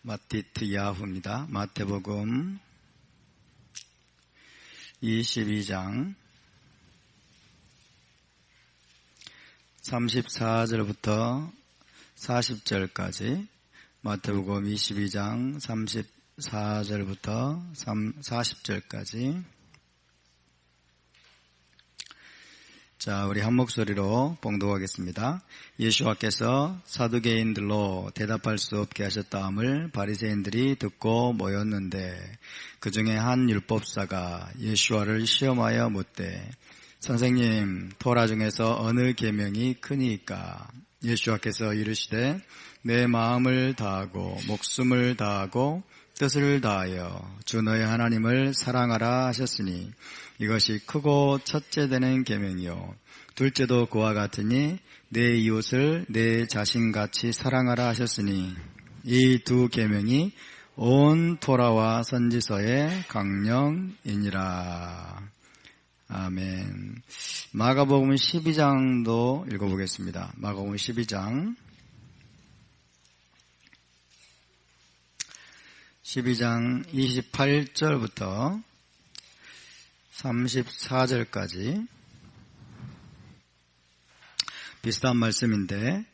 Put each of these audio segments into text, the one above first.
마티트 야후입니다. 마태복음 22장 34절부터 40절까지 마태복음 22장 34절부터 40절까지 자, 우리 한 목소리로 봉독하겠습니다. 예수와께서 사두개인들로 대답할 수 없게 하셨다함을 바리새인들이 듣고 모였는데 그 중에 한 율법사가 예수와를 시험하여 묻되 선생님, 토라 중에서 어느 계명이 크니까? 예수와께서 이르시되 내 마음을 다하고 목숨을 다하고 뜻을 다하여 주 너의 하나님을 사랑하라 하셨으니 이것이 크고 첫째 되는 계명이요 둘째도 그와 같으니 내 이웃을 내 자신같이 사랑하라 하셨으니 이 두 계명이 온 토라와 선지서의 강령이니라. 아멘. 마가복음 12장도 읽어보겠습니다. 마가복음 12장 28절부터 34절까지 비슷한 말씀인데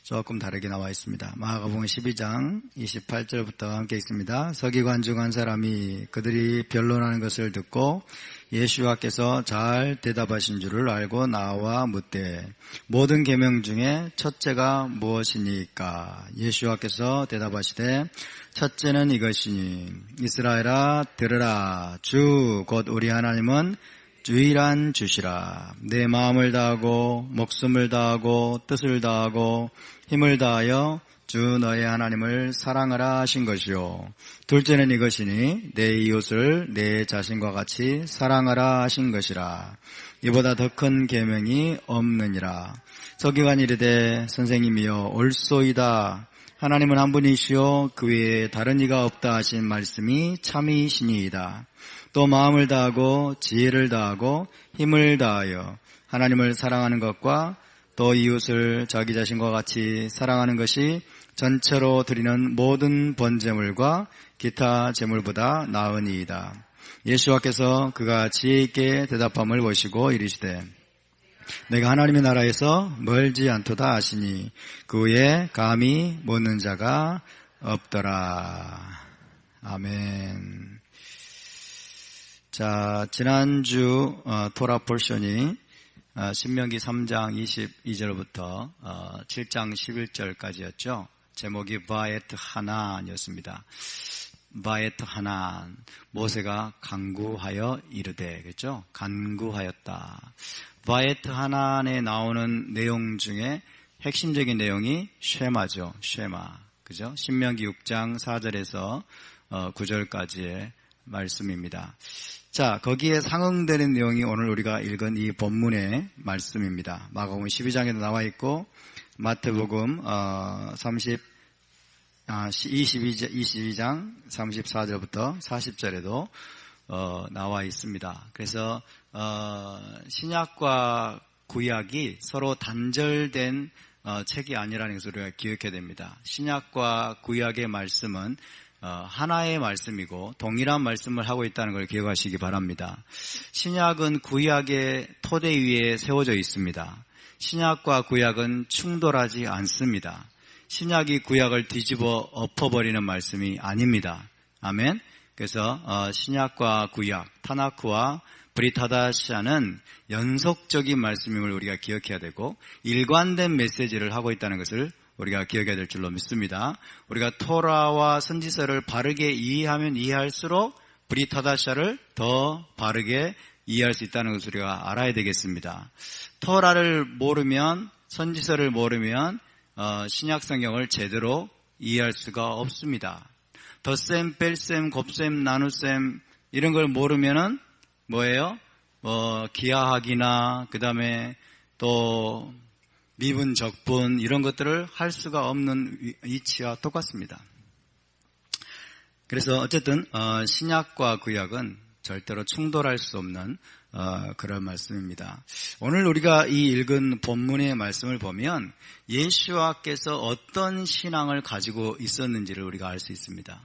조금 다르게 나와 있습니다. 마가복음 12장 28절부터 함께 읽습니다. 서기관 중 한 사람이 그들이 변론하는 것을 듣고 예수와께서 잘 대답하신 줄을 알고 나와 묻되 모든 계명 중에 첫째가 무엇이니까? 예수와께서 대답하시되 첫째는 이것이니 이스라엘아 들으라. 주 곧 우리 하나님은 유일한 주시라. 내 마음을 다하고 목숨을 다하고 뜻을 다하고 힘을 다하여 주 너의 하나님을 사랑하라 하신 것이요 둘째는 이것이니 내 이웃을 내 자신과 같이 사랑하라 하신 것이라. 이보다 더 큰 계명이 없느니라. 서기관이 이르되 선생님이여 옳소이다. 하나님은 한 분이시요 그 외에 다른 이가 없다 하신 말씀이 참이시니이다. 또 마음을 다하고 지혜를 다하고 힘을 다하여 하나님을 사랑하는 것과 또 이웃을 자기 자신과 같이 사랑하는 것이 전체로 드리는 모든 번제물과 기타 제물보다 나으니이다. 예수와께서 그가 지혜 있게 대답함을 보시고 이르시되 내가 하나님의 나라에서 멀지 않도다 하시니 그 외에 감히 묻는 자가 없더라. 아멘. 자, 지난주 토라 포션이 신명기 3장 22절부터 7장 11절까지였죠. 제목이 바에트 하난이었습니다. 바에트 하난, 모세가 간구하여 이르되, 그렇죠? 간구하였다. 바에트 하난에 나오는 내용 중에 핵심적인 내용이 쉐마죠. 쉐마, 그죠? 신명기 6장 4절에서 9절까지의 말씀입니다. 자, 거기에 상응되는 내용이 오늘 우리가 읽은 이 본문의 말씀입니다. 마가복음 12장에도 나와 있고 마태복음 22장 34절부터 40절에도 나와 있습니다. 그래서 신약과 구약이 서로 단절된 책이 아니라는 것을 우리가 기억해야 됩니다. 신약과 구약의 말씀은 하나의 말씀이고 동일한 말씀을 하고 있다는 걸 기억하시기 바랍니다. 신약은 구약의 토대 위에 세워져 있습니다. 신약과 구약은 충돌하지 않습니다. 신약이 구약을 뒤집어 엎어버리는 말씀이 아닙니다. 아멘. 그래서 신약과 구약, 타나크와 브릿하다샤는 연속적인 말씀임을 우리가 기억해야 되고 일관된 메시지를 하고 있다는 것을 우리가 기억해야 될 줄로 믿습니다. 우리가 토라와 선지서를 바르게 이해하면 이해할수록 브릿하다샤를 더 바르게 이해할 수 있다는 것을 우리가 알아야 되겠습니다. 토라를 모르면, 선지서를 모르면 신약 성경을 제대로 이해할 수가 없습니다. 덧셈, 뺄셈, 곱셈, 나눗셈 이런 걸 모르면은 뭐예요? 기하학이나 그다음에 또 미분, 적분 이런 것들을 할 수가 없는 이치와 똑같습니다. 그래서 어쨌든 신약과 구약은 절대로 충돌할 수 없는 그런 말씀입니다. 오늘 우리가 이 읽은 본문의 말씀을 보면 예수와께서 어떤 신앙을 가지고 있었는지를 우리가 알 수 있습니다.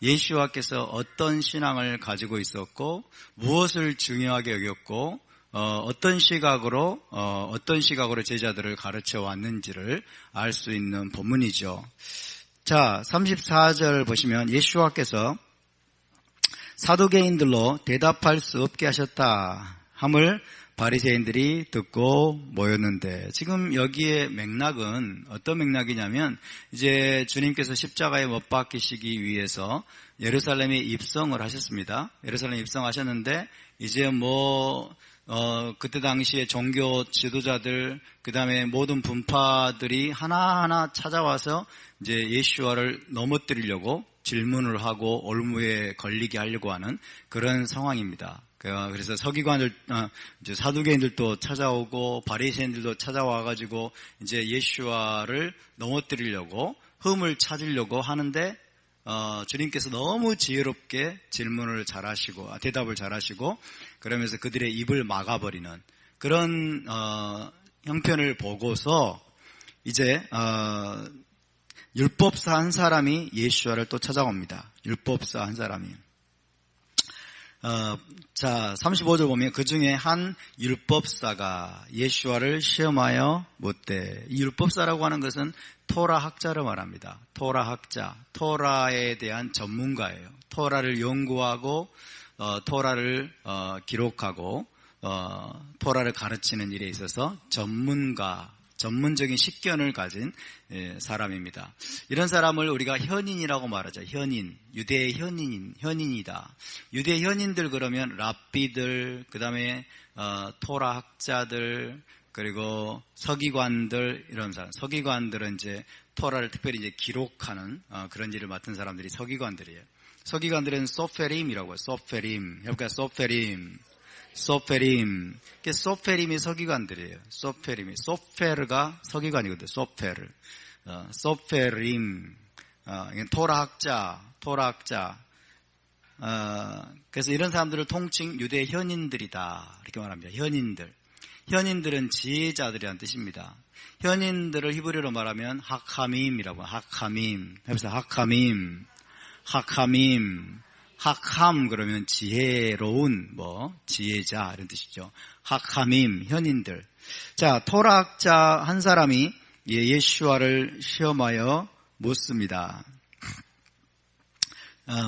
예수와께서 어떤 신앙을 가지고 있었고 무엇을 중요하게 여겼고 어떤 시각으로 제자들을 가르쳐 왔는지를 알 수 있는 본문이죠. 자, 34절 보시면 예수와께서 사두개인들로 대답할 수 없게 하셨다 함을 바리새인들이 듣고 모였는데, 지금 여기에 맥락은 어떤 맥락이냐면 이제 주님께서 십자가에 못 박히시기 위해서 예루살렘에 입성을 하셨습니다. 예루살렘에 입성하셨는데 이제 그때 당시에 종교 지도자들, 그 다음에 모든 분파들이 하나하나 찾아와서 이제 예수와를 넘어뜨리려고 질문을 하고 올무에 걸리게 하려고 하는 그런 상황입니다. 그래서 서기관들, 이제 사두개인들도 찾아오고 바리새인들도 찾아와가지고 이제 예수와를 넘어뜨리려고 흠을 찾으려고 하는데 주님께서 너무 지혜롭게 질문을 잘하시고 대답을 잘하시고 그러면서 그들의 입을 막아버리는 그런 형편을 보고서 이제 율법사 한 사람이 예수와를 또 찾아옵니다. 율법사 한 사람이. 자, 35절 보면 그 중에 한 율법사가 예수와를 시험하여 묻되, 이 율법사라고 하는 것은 토라 학자를 말합니다. 토라 학자, 토라에 대한 전문가예요. 토라를 연구하고 토라를 기록하고 토라를 가르치는 일에 있어서 전문적인 식견을 가진 사람입니다. 이런 사람을 우리가 현인이라고 말하죠. 현인, 유대의 현인이다. 유대 현인들 그러면 랍비들, 그 다음에 토라 학자들, 그리고 서기관들, 이런 사람. 서기관들은 이제 토라를 특별히 이제 기록하는 그런 일을 맡은 사람들이 서기관들이에요. 서기관들은 소페림이라고 해요. 소페림. 해볼까요? 소페림. 소페림이 서기관들이에요. 소페르가 서기관이거든요. 소페림. 토라 학자. 그래서 이런 사람들을 통칭 유대 현인들이다. 이렇게 말합니다. 현인들은 지혜자들이라는 뜻입니다. 현인들을 히브리어로 말하면 하카밈이라고 해요. 해보세요. 하캄 그러면 지혜로운 지혜자 이런 뜻이죠. 하카밈 현인들. 자, 토라학자 한 사람이 예수와를 시험하여 묻습니다.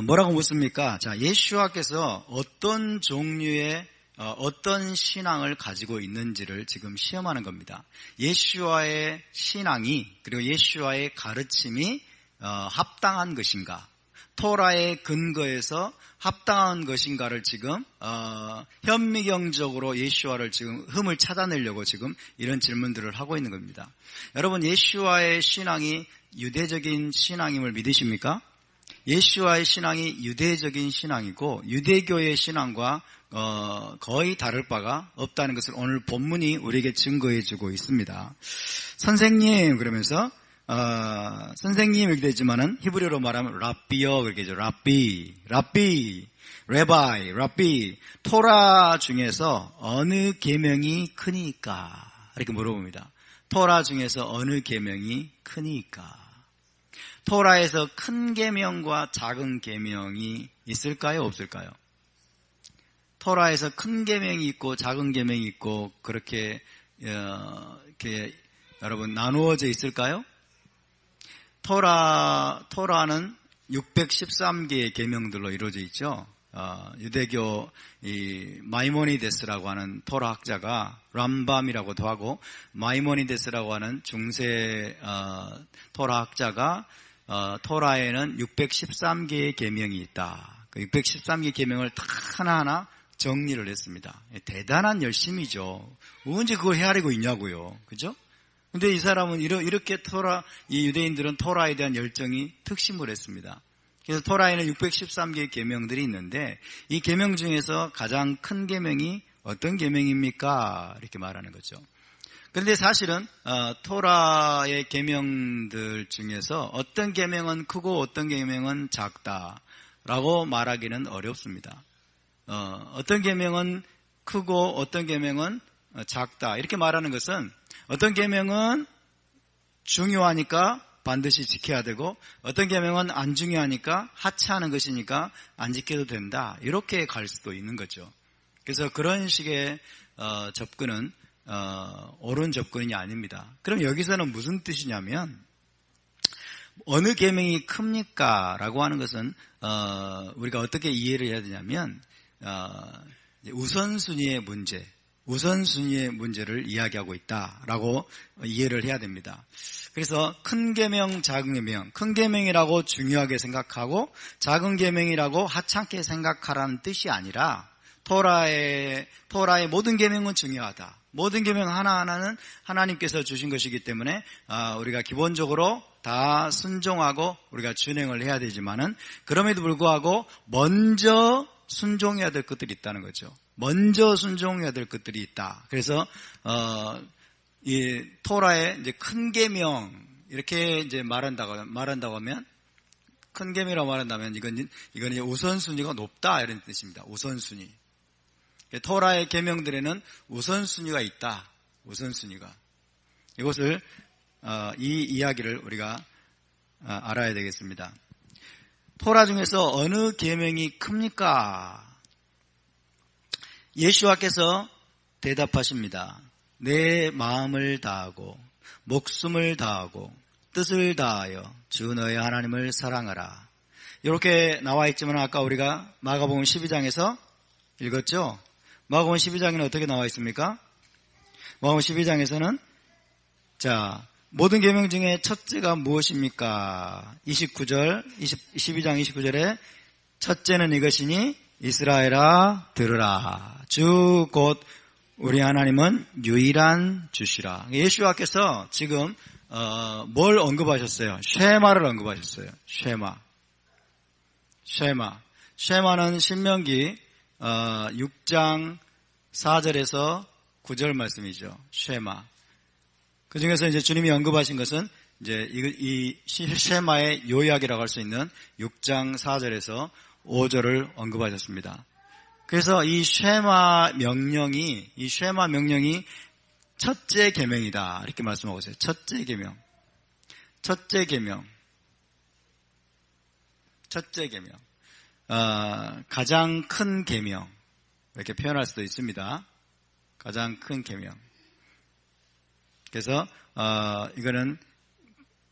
뭐라고 묻습니까? 자, 예수와께서 어떤 종류의 어떤 신앙을 가지고 있는지를 지금 시험하는 겁니다. 예수와의 신앙이 그리고 예수와의 가르침이 합당한 것인가? 토라의 근거에서 합당한 것인가를 지금 현미경적으로 예수와를 지금 흠을 찾아내려고 지금 이런 질문들을 하고 있는 겁니다. 여러분, 예수와의 신앙이 유대적인 신앙임을 믿으십니까? 예수와의 신앙이 유대적인 신앙이고 유대교의 신앙과 거의 다를 바가 없다는 것을 오늘 본문이 우리에게 증거해주고 있습니다. 선생님 그러면서 선생님 이렇게 되지만은 히브리어로 말하면 랍비요 그렇게 하죠. 레바이. 토라 중에서 어느 계명이 크니까 이렇게 물어봅니다. 토라 중에서 어느 계명이 크니까. 토라에서 큰 계명과 작은 계명이 있을까요, 없을까요? 토라에서 큰 계명이 있고 작은 계명이 있고 그렇게 여러분 나누어져 있을까요? 토라는 613개의 계명들로 이루어져 있죠. 유대교 이 마이모니데스라고 하는 토라 학자가 람밤이라고도 하고 마이모니데스라고 하는 중세 토라 학자가 토라에는 613개의 계명이 있다. 그 613개 계명을 다 하나하나 정리를 했습니다. 대단한 열심이죠. 언제 그걸 헤아리고 있냐고요. 그죠? 근데 이 사람은 이렇게 이 유대인들은 토라에 대한 열정이 특심을 했습니다. 그래서 토라에는 613개의 계명들이 있는데 이 계명 중에서 가장 큰 계명이 어떤 계명입니까? 이렇게 말하는 거죠. 그런데 사실은 토라의 계명들 중에서 어떤 계명은 크고 어떤 계명은 작다라고 말하기는 어렵습니다. 어떤 계명은 크고 어떤 계명은 작다. 이렇게 말하는 것은 어떤 계명은 중요하니까 반드시 지켜야 되고 어떤 계명은 안 중요하니까 하찮은 것이니까 안 지켜도 된다. 이렇게 갈 수도 있는 거죠. 그래서 그런 식의 접근은 옳은 접근이 아닙니다. 그럼 여기서는 무슨 뜻이냐면 어느 계명이 큽니까? 라고 하는 것은 우리가 어떻게 이해를 해야 되냐면 우선순위의 문제를 이야기하고 있다라고 이해를 해야 됩니다. 그래서 큰 계명, 작은 계명, 큰 계명이라고 중요하게 생각하고 작은 계명이라고 하찮게 생각하라는 뜻이 아니라 토라의 모든 계명은 중요하다. 모든 계명 하나하나는 하나님께서 주신 것이기 때문에 우리가 기본적으로 다 순종하고 우리가 준행을 해야 되지만은 그럼에도 불구하고 먼저 순종해야 될 것들이 있다는 거죠. 먼저 순종해야 될 것들이 있다. 그래서 이 토라의 이제 큰 계명 이렇게 이제 말한다고 하면 큰 계명이라고 말한다면 이건 이제 우선순위가 높다 이런 뜻입니다. 우선순위. 토라의 계명들에는 우선순위가 있다. 우선순위가. 이것을 이 이야기를 우리가 알아야 되겠습니다. 토라 중에서 어느 계명이 큽니까? 예수와께서 대답하십니다. 내 마음을 다하고 목숨을 다하고 뜻을 다하여 주 너의 하나님을 사랑하라. 이렇게 나와 있지만 아까 우리가 마가복음 12장에서 읽었죠? 마가복음 12장에는 어떻게 나와 있습니까? 마가복음 12장에서는 모든 계명 중에 첫째가 무엇입니까? 12장 29절에 첫째는 이것이니 이스라엘아 들으라. 주 곧 우리 하나님은 유일한 주시라. 예수와께서 지금 뭘 언급하셨어요? 쉐마를 언급하셨어요. 쉐마는 신명기 6장 4절에서 9절 말씀이죠. 쉐마. 그 중에서 이제 주님이 언급하신 것은 이제 이 쉐마의 요약이라고 할 수 있는 6장 4절에서 5절을 언급하셨습니다. 그래서 이 쉐마 명령이 첫째 계명이다 이렇게 말씀하고 있어요. 첫째 계명. 가장 큰 계명 이렇게 표현할 수도 있습니다. 가장 큰 계명. 그래서 이거는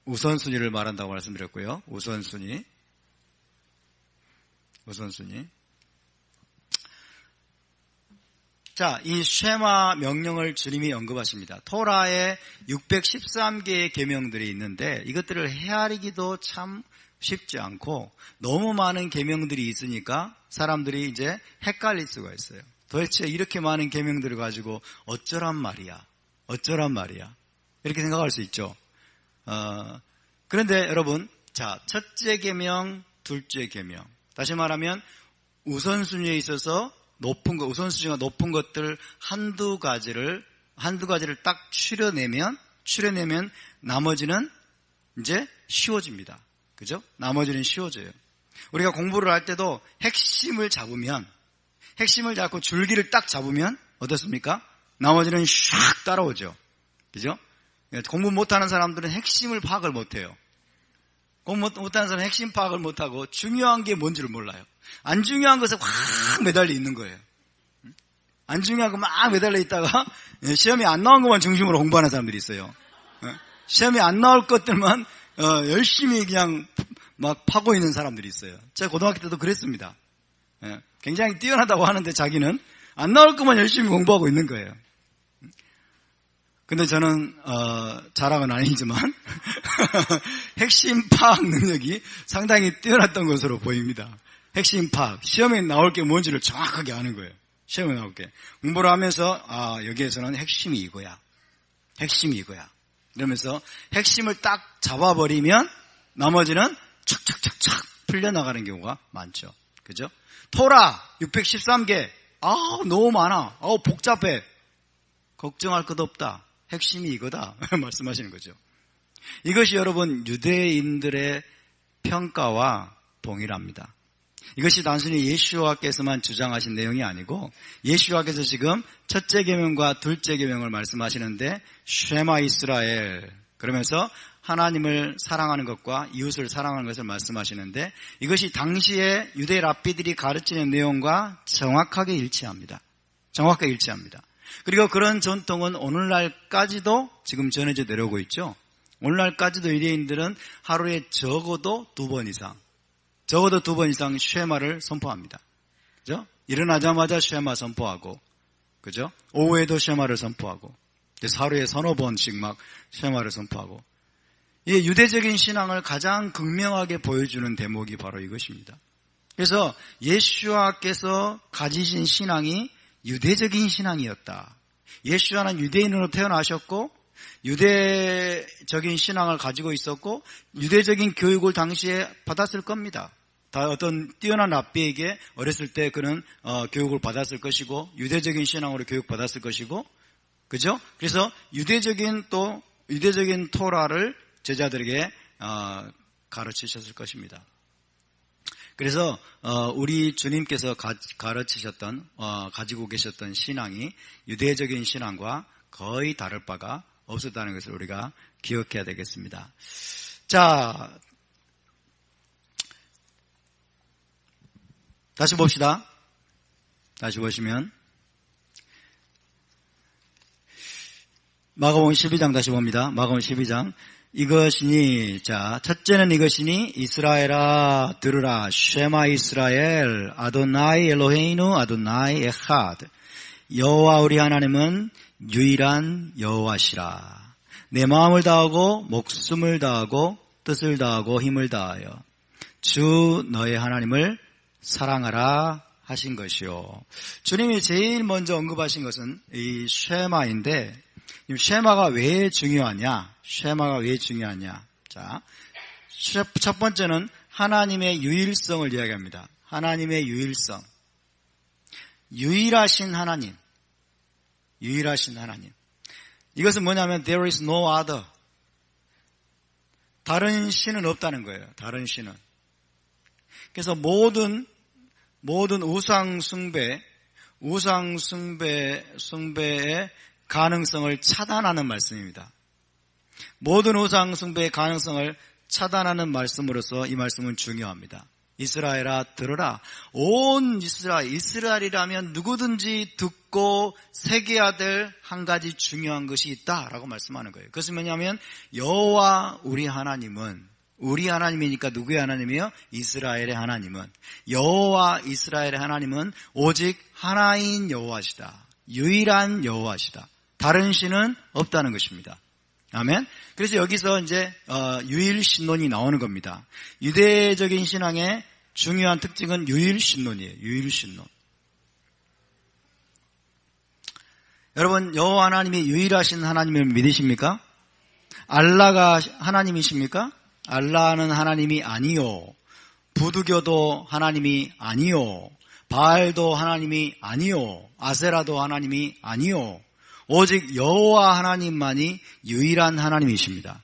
우선순위를 말한다고 말씀드렸고요. 우선순위. 자, 이 쉐마 명령을 주님이 언급하십니다. 토라에 613개의 계명들이 있는데 이것들을 헤아리기도 참 쉽지 않고 너무 많은 계명들이 있으니까 사람들이 이제 헷갈릴 수가 있어요. 도대체 이렇게 많은 계명들을 가지고 어쩌란 말이야. 이렇게 생각할 수 있죠. 그런데 여러분, 첫째 계명, 둘째 계명. 다시 말하면 우선순위에 있어서 우선순위가 높은 것들 한두 가지를 딱 추려내면 나머지는 이제 쉬워집니다. 그죠? 나머지는 쉬워져요. 우리가 공부를 할 때도 핵심을 잡고 줄기를 딱 잡으면 어떻습니까? 나머지는 샥 따라오죠. 그죠? 공부 못하는 사람들은 핵심을 파악을 못해요. 공부 못하는 사람은 핵심 파악을 못하고 중요한 게 뭔지를 몰라요. 안 중요한 것에 확 매달려 있는 거예요. 안 중요한 거 막 매달려 있다가 시험이 안 나온 것만 중심으로 공부하는 사람들이 있어요. 시험이 안 나올 것들만 열심히 그냥 막 파고 있는 사람들이 있어요. 제가 고등학교 때도 그랬습니다. 굉장히 뛰어나다고 하는데 자기는 안 나올 것만 열심히 공부하고 있는 거예요. 근데 저는 자랑은 아니지만 핵심 파악 능력이 상당히 뛰어났던 것으로 보입니다. 핵심 파악, 시험에 나올 게 뭔지를 정확하게 아는 거예요. 시험에 나올 게. 공부를 하면서 여기에서는 핵심이 이거야. 이러면서 핵심을 딱 잡아버리면 나머지는 착착착착 풀려나가는 경우가 많죠. 그죠? 토라 613개. 너무 많아. 복잡해. 걱정할 것 없다. 핵심이 이거다. 말씀하시는 거죠. 이것이 여러분 유대인들의 평가와 동일합니다. 이것이 단순히 예수와께서만 주장하신 내용이 아니고 예수와께서 지금 첫째 계명과 둘째 계명을 말씀하시는데 쉐마 이스라엘 그러면서 하나님을 사랑하는 것과 이웃을 사랑하는 것을 말씀하시는데 이것이 당시에 유대 랍비들이 가르치는 내용과 정확하게 일치합니다. 정확하게 일치합니다. 그리고 그런 전통은 오늘날까지도 지금 전해져 내려오고 있죠. 오늘날까지도 유대인들은 하루에 적어도 2번 이상 쉐마를 선포합니다. 그죠? 일어나자마자 쉐마 선포하고, 그죠? 오후에도 쉐마를 선포하고, 그래서 하루에 3-4번씩 막 쉐마를 선포하고. 이 유대적인 신앙을 가장 극명하게 보여주는 대목이 바로 이것입니다. 그래서 예수와께서 가지신 신앙이 유대적인 신앙이었다. 예수와는 유대인으로 태어나셨고 유대적인 신앙을 가지고 있었고 유대적인 교육을 당시에 받았을 겁니다. 다 어떤 뛰어난 랍비에게 어렸을 때 그는 교육을 받았을 것이고 유대적인 신앙으로 교육받았을 것이고 그죠? 그래서 유대적인 토라를 제자들에게 가르치셨을 것입니다. 그래서 우리 주님께서 가르치셨던 가지고 계셨던 신앙이 유대적인 신앙과 거의 다를 바가 없었다는 것을 우리가 기억해야 되겠습니다. 자, 다시 봅시다. 다시 보시면 마가복음 12장 다시 봅니다. 마가복음 12장 이것이니 자 첫째는 이것이니 이스라엘아 들으라 쉐마 이스라엘 아도나이 엘로헤이누 아도나이 에하드 여호와 우리 하나님은 유일한 여호와시라. 내 마음을 다하고 목숨을 다하고 뜻을 다하고 힘을 다하여 주 너의 하나님을 사랑하라 하신 것이요. 주님이 제일 먼저 언급하신 것은 이 쉐마인데 쉐마가 왜 중요하냐? 쉐마가 왜 중요하냐? 자, 첫 번째는 하나님의 유일성을 이야기합니다. 하나님의 유일성. 유일하신 하나님. 유일하신 하나님. 이것은 뭐냐면 there is no other. 다른 신은 없다는 거예요. 다른 신은. 그래서 모든 우상 숭배의 가능성을 차단하는 말씀입니다. 모든 우상 숭배의 가능성을 차단하는 말씀으로서 이 말씀은 중요합니다. 이스라엘아 들으라. 온 이스라엘이라면 누구든지 듣고 새겨야 될 한 가지 중요한 것이 있다라고 말씀하는 거예요. 그것은 뭐냐면 여호와 우리 하나님이니까 누구의 하나님이요? 이스라엘의 하나님은 여호와 이스라엘의 하나님은 오직 하나인 여호와시다. 유일한 여호와시다. 다른 신은 없다는 것입니다. 아멘. 그래서 여기서 이제 유일신론이 나오는 겁니다. 유대적인 신앙의 중요한 특징은 유일신론이에요. 유일신론. 여러분 여호와 하나님이 유일하신 하나님을 믿으십니까? 알라가 하나님이십니까? 알라는 하나님이 아니요. 부두교도 하나님이 아니요. 바알도 하나님이 아니요. 아세라도 하나님이 아니요. 오직 여호와 하나님만이 유일한 하나님이십니다.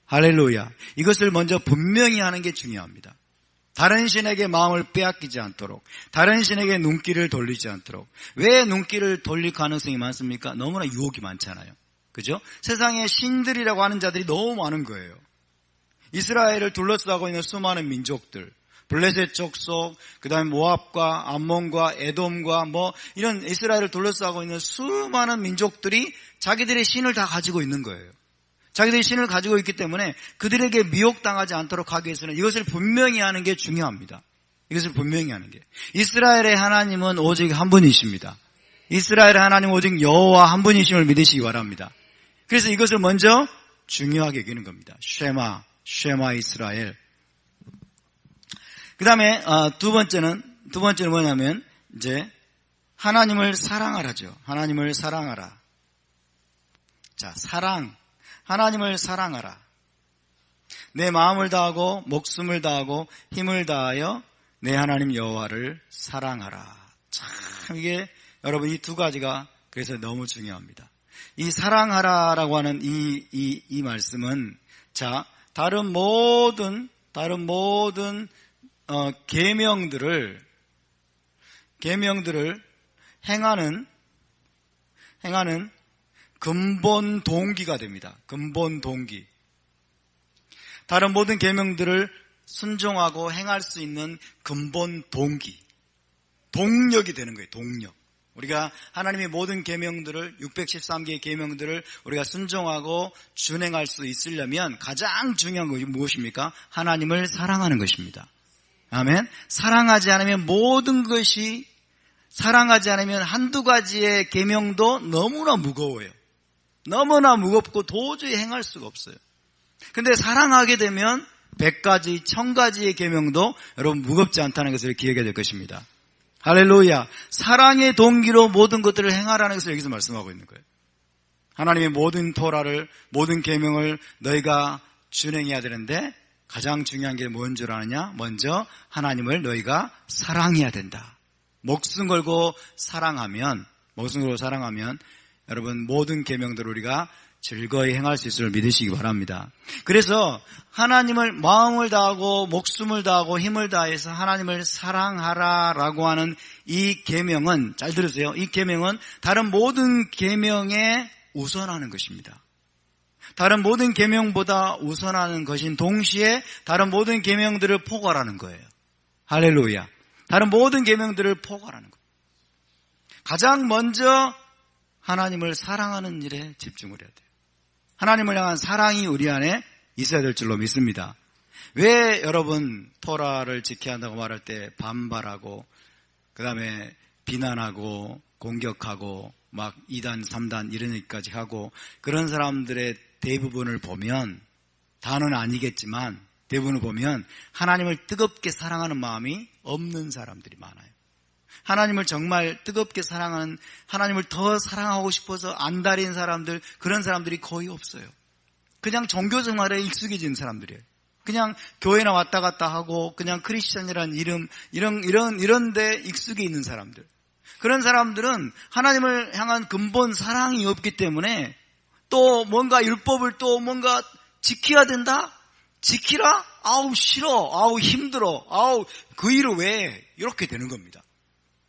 할렐루야. 이것을 먼저 분명히 하는 게 중요합니다. 다른 신에게 마음을 빼앗기지 않도록, 다른 신에게 눈길을 돌리지 않도록. 왜 눈길을 돌릴 가능성이 많습니까? 너무나 유혹이 많잖아요. 그죠? 세상에 신들이라고 하는 자들이 너무 많은 거예요. 이스라엘을 둘러싸고 있는 수많은 민족들, 블레셋 족속, 그 다음에 모압과 암몬과 에돔과 이런 이스라엘을 둘러싸고 있는 수많은 민족들이 자기들의 신을 다 가지고 있는 거예요. 자기들이 신을 가지고 있기 때문에 그들에게 미혹당하지 않도록 하기 위해서는 이것을 분명히 하는 게 중요합니다. 이것을 분명히 하는 게. 이스라엘의 하나님은 오직 한 분이십니다. 이스라엘의 하나님은 오직 여호와 한 분이심을 믿으시기 바랍니다. 그래서 이것을 먼저 중요하게 여기는 겁니다. 쉐마 이스라엘. 그 다음에 두 번째는 뭐냐면 이제 하나님을 사랑하라죠. 하나님을 사랑하라. 자, 하나님을 사랑하라. 내 마음을 다하고 목숨을 다하고 힘을 다하여 내 하나님 여호와를 사랑하라. 참 이게 여러분 이 두 가지가 그래서 너무 중요합니다. 이 사랑하라라고 하는 이 말씀은 자 다른 모든 계명들을 행하는 근본 동기가 됩니다. 근본 동기. 다른 모든 계명들을 순종하고 행할 수 있는 근본 동기. 동력이 되는 거예요. 동력. 우리가 하나님의 모든 계명들을 613개의 계명들을 우리가 순종하고 준행할 수 있으려면 가장 중요한 것이 무엇입니까? 하나님을 사랑하는 것입니다. 아멘. 사랑하지 않으면 모든 것이 사랑하지 않으면 한두 가지의 계명도 너무나 무거워요. 너무나 무겁고 도저히 행할 수가 없어요. 근데 사랑하게 되면 100가지, 1000가지의 계명도 여러분 무겁지 않다는 것을 기억해야 될 것입니다. 할렐루야. 사랑의 동기로 모든 것들을 행하라는 것을 여기서 말씀하고 있는 거예요. 하나님의 모든 토라를, 모든 계명을 너희가 준행해야 되는데 가장 중요한 게 뭔 줄 아느냐? 먼저 하나님을 너희가 사랑해야 된다. 목숨 걸고 사랑하면 여러분 모든 계명들을 우리가 즐거이 행할 수 있을 믿으시기 바랍니다. 그래서 하나님을 마음을 다하고 목숨을 다하고 힘을 다해서 하나님을 사랑하라라고 하는 이 계명은, 잘 들으세요. 이 계명은 다른 모든 계명에 우선하는 것입니다. 다른 모든 계명보다 우선하는 것인 동시에 다른 모든 계명들을 포괄하는 거예요. 할렐루야. 다른 모든 계명들을 포괄하는 거예요. 가장 먼저 하나님을 사랑하는 일에 집중을 해야 돼요. 하나님을 향한 사랑이 우리 안에 있어야 될 줄로 믿습니다. 왜 여러분 토라를 지켜야 한다고 말할 때 반발하고 그 다음에 비난하고 공격하고 막 2단 3단 이런 얘기까지 하고 그런 사람들의 대부분을 보면, 다는 아니겠지만 대부분을 보면 하나님을 뜨겁게 사랑하는 마음이 없는 사람들이 많아요. 하나님을 정말 뜨겁게 사랑하는, 하나님을 더 사랑하고 싶어서 안달인 사람들, 그런 사람들이 거의 없어요. 그냥 종교 생활에 익숙해진 사람들이에요. 그냥 교회나 왔다 갔다 하고 그냥 크리스천이라는 이름 이런 데 익숙해 있는 사람들. 그런 사람들은 하나님을 향한 근본 사랑이 없기 때문에 또 뭔가 율법을 또 뭔가 지켜야 된다? 지키라? 아우 싫어. 아우 힘들어. 아우 그 일을 왜? 이렇게 되는 겁니다.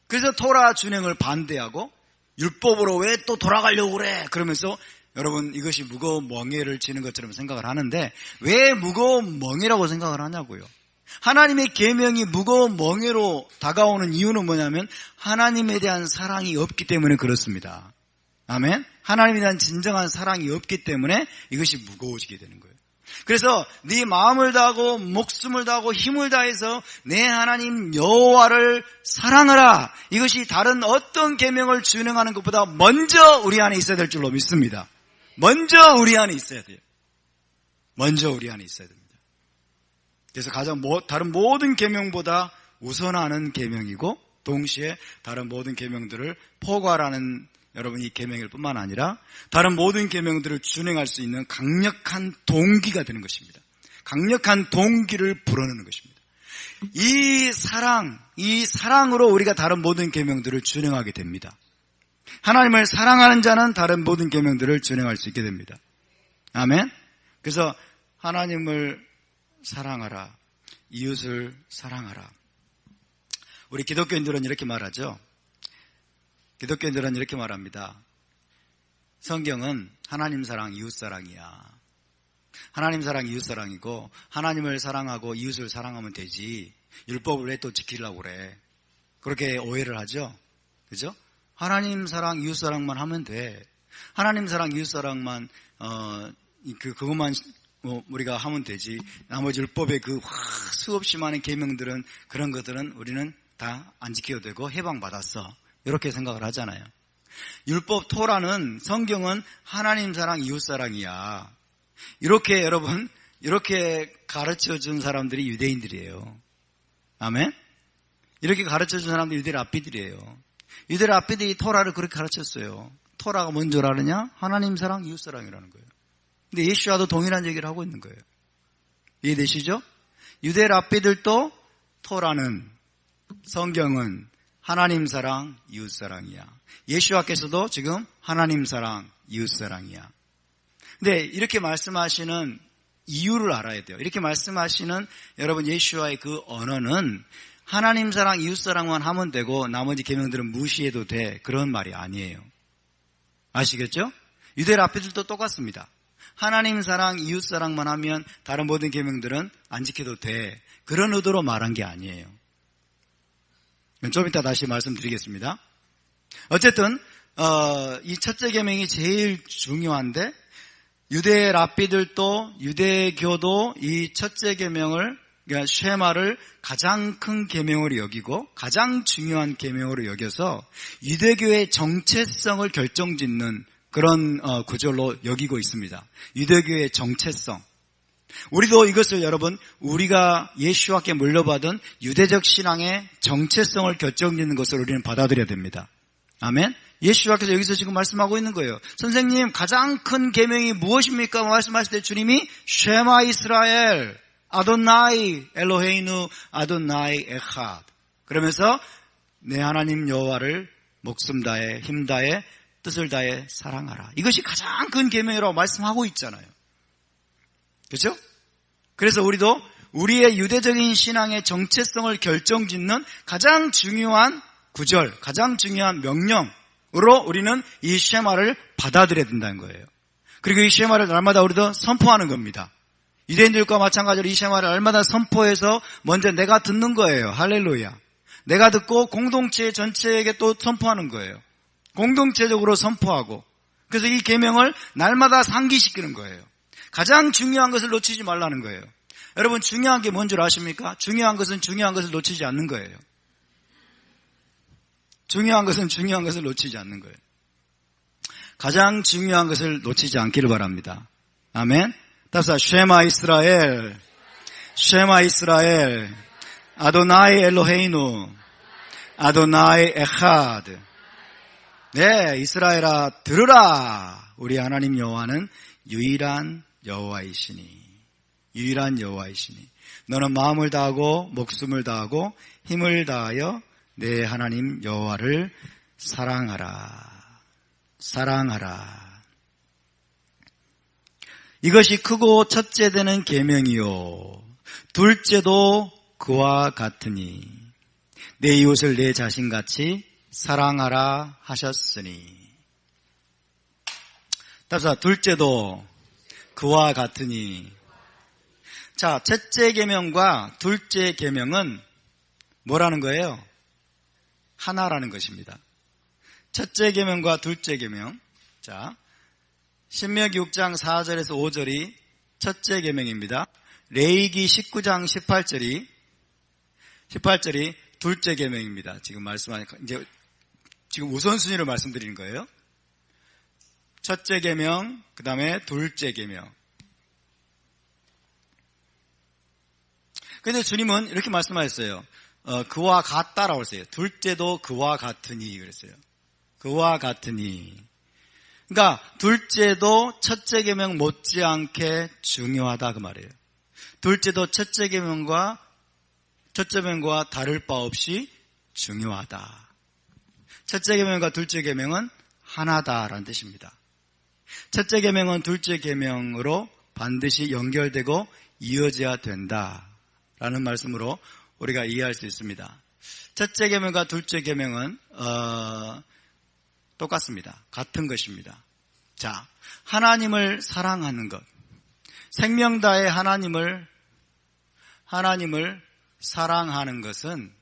그래서 토라 준행을 반대하고 율법으로 왜 또 돌아가려고 그래? 그러면서 여러분 이것이 무거운 멍에를 지는 것처럼 생각을 하는데 왜 무거운 멍에라고 생각을 하냐고요. 하나님의 계명이 무거운 멍에로 다가오는 이유는 뭐냐면 하나님에 대한 사랑이 없기 때문에 그렇습니다. 아멘. 하나님에 대한 진정한 사랑이 없기 때문에 이것이 무거워지게 되는 거예요. 그래서 네 마음을 다하고 목숨을 다하고 힘을 다해서 내 하나님 여호와를 사랑하라. 이것이 다른 어떤 계명을 준행하는 것보다 먼저 우리 안에 있어야 될 줄로 믿습니다. 먼저 우리 안에 있어야 돼요. 먼저 우리 안에 있어야 됩니다. 그래서 가장 다른 모든 계명보다 우선하는 계명이고 동시에 다른 모든 계명들을 포괄하는 여러분 이 계명일 뿐만 아니라 다른 모든 계명들을 준행할 수 있는 강력한 동기가 되는 것입니다. 강력한 동기를 불어넣는 것입니다. 이 사랑으로 우리가 다른 모든 계명들을 준행하게 됩니다. 하나님을 사랑하는 자는 다른 모든 계명들을 준행할 수 있게 됩니다. 아멘. 그래서 하나님을 사랑하라, 이웃을 사랑하라. 우리 기독교인들은 이렇게 말하죠. 기독교인들은 이렇게 말합니다. 성경은 하나님 사랑, 이웃 사랑이야. 하나님 사랑, 이웃 사랑이고 하나님을 사랑하고 이웃을 사랑하면 되지. 율법을 왜 또 지키려고 그래? 그렇게 오해를 하죠. 그죠? 하나님 사랑, 이웃 사랑만 하면 돼. 하나님 사랑, 이웃 사랑만 그것만 우리가 하면 되지. 나머지 율법의 그 수없이 많은 계명들은 그런 것들은 우리는 다 안 지켜도 되고 해방받았어. 이렇게 생각을 하잖아요. 율법 토라는 성경은 하나님 사랑, 이웃 사랑이야. 이렇게 여러분 이렇게 가르쳐준 사람들이 유대인들이에요. 아멘? 이렇게 가르쳐준 사람들이 유대 랍비들이에요. 유대 랍비들이 토라를 그렇게 가르쳤어요. 토라가 뭔 줄 아느냐? 하나님 사랑, 이웃 사랑이라는 거예요. 근데 예수와도 동일한 얘기를 하고 있는 거예요. 이해되시죠? 유대 랍비들도 토라는, 성경은 하나님 사랑, 이웃 사랑이야. 예수와께서도 지금 하나님 사랑, 이웃 사랑이야. 근데 이렇게 말씀하시는 이유를 알아야 돼요. 이렇게 말씀하시는 여러분 예수와의 그 언어는 하나님 사랑, 이웃 사랑만 하면 되고 나머지 계명들은 무시해도 돼. 그런 말이 아니에요. 아시겠죠? 유대 랍비들도 똑같습니다. 하나님 사랑, 이웃 사랑만 하면 다른 모든 계명들은 안 지켜도 돼. 그런 의도로 말한 게 아니에요. 좀 이따 다시 말씀드리겠습니다. 어쨌든 이 첫째 계명이 제일 중요한데 유대 랍비들도 유대교도 이 첫째 계명을 그러니까 쉐마를 가장 큰 계명으로 여기고 가장 중요한 계명으로 여겨서 유대교의 정체성을 결정짓는 그런 구절로 여기고 있습니다. 유대교의 정체성. 우리도 이것을 여러분 우리가 예수와께 물려받은 유대적 신앙의 정체성을 결정짓는 것을 우리는 받아들여야 됩니다. 아멘. 예수와께서 여기서 지금 말씀하고 있는 거예요. 선생님 가장 큰 계명이 무엇입니까? 말씀하실 때 주님이 쉐마 이스라엘 아도나이 엘로헤이누 아도나이 에쿝 그러면서 내 하나님 여호와를 목숨 다해 힘 다해 뜻을 다해 사랑하라. 이것이 가장 큰 계명이라고 말씀하고 있잖아요. 그렇죠? 그래서 우리도 우리의 유대적인 신앙의 정체성을 결정짓는 가장 중요한 구절, 가장 중요한 명령으로 우리는 이 쉐마를 받아들여야 된다는 거예요. 그리고 이 쉐마를 날마다 우리도 선포하는 겁니다. 유대인들과 마찬가지로 이 쉐마를 날마다 선포해서 먼저 내가 듣는 거예요. 할렐루야. 내가 듣고 공동체 전체에게 또 선포하는 거예요. 공동체적으로 선포하고 그래서 이 계명을 날마다 상기시키는 거예요. 가장 중요한 것을 놓치지 말라는 거예요. 여러분 중요한 게 뭔 줄 아십니까? 중요한 것은 중요한 것을 놓치지 않는 거예요. 중요한 것은 중요한 것을 놓치지 않는 거예요. 가장 중요한 것을 놓치지 않기를 바랍니다. 아멘. 따라서 쉐마 이스라엘, 쉐마 이스라엘, 아도나이 엘로헤이누, 아도나이 에쿝. 네, 이스라엘아 들으라. 우리 하나님 여호와는 유일한 여호와이시니, 유일한 여호와이시니 너는 마음을 다하고 목숨을 다하고 힘을 다하여 내 하나님 여호와를 사랑하라. 사랑하라. 이것이 크고 첫째 되는 계명이요 둘째도 그와 같으니 내 이웃을 내 자신같이 사랑하라 하셨으니. 따라서 둘째도 그와 같으니. 자, 첫째 계명과 둘째 계명은 뭐라는 거예요? 하나라는 것입니다. 첫째 계명과 둘째 계명. 자, 신명기 6장 4절에서 5절이 첫째 계명입니다. 레위기 19장 18절이 둘째 계명입니다. 지금 말씀하니까 이제 지금 우선순위를 말씀드리는 거예요. 첫째 계명, 그다음에 둘째 계명. 그런데 주님은 이렇게 말씀하셨어요. 그와 같다라고 했어요. 둘째도 그와 같으니 그랬어요. 그와 같으니. 그러니까 둘째도 첫째 계명 못지않게 중요하다 그 말이에요. 둘째도 첫째 계명과 다를 바 없이 중요하다. 첫째 계명과 둘째 계명은 하나다라는 뜻입니다. 첫째 계명은 둘째 계명으로 반드시 연결되고 이어져야 된다라는 말씀으로 우리가 이해할 수 있습니다. 첫째 계명과 둘째 계명은 똑같습니다. 같은 것입니다. 자, 하나님을 사랑하는 것. 생명 다해 하나님을 사랑하는 것은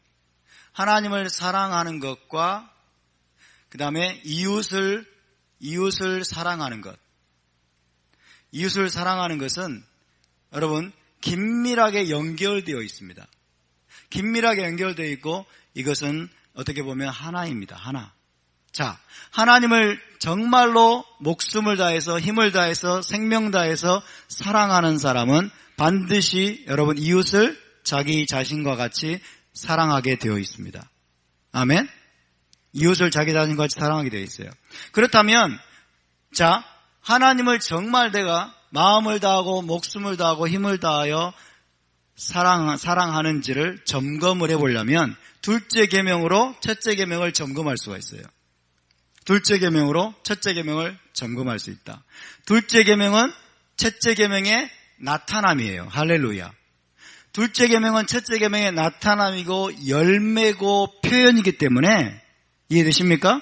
하나님을 사랑하는 것과 그 다음에 이웃을 사랑하는 것. 이웃을 사랑하는 것은 여러분 긴밀하게 연결되어 있습니다. 긴밀하게 연결되어 있고 이것은 어떻게 보면 하나입니다. 하나. 자, 하나님을 정말로 목숨을 다해서 힘을 다해서 생명 다해서 사랑하는 사람은 반드시 여러분 이웃을 자기 자신과 같이 사랑하게 되어 있습니다. 아멘. 이웃을 자기 자신과 같이 사랑하게 되어 있어요. 그렇다면 자, 하나님을 정말 내가 마음을 다하고 목숨을 다하고 힘을 다하여 사랑하는지를 점검을 해보려면 둘째 계명으로 첫째 계명을 점검할 수가 있어요. 둘째 계명으로 첫째 계명을 점검할 수 있다. 둘째 계명은 첫째 계명의 나타남이에요. 할렐루야. 둘째 계명은 첫째 계명의 나타남이고 열매고 표현이기 때문에 이해되십니까?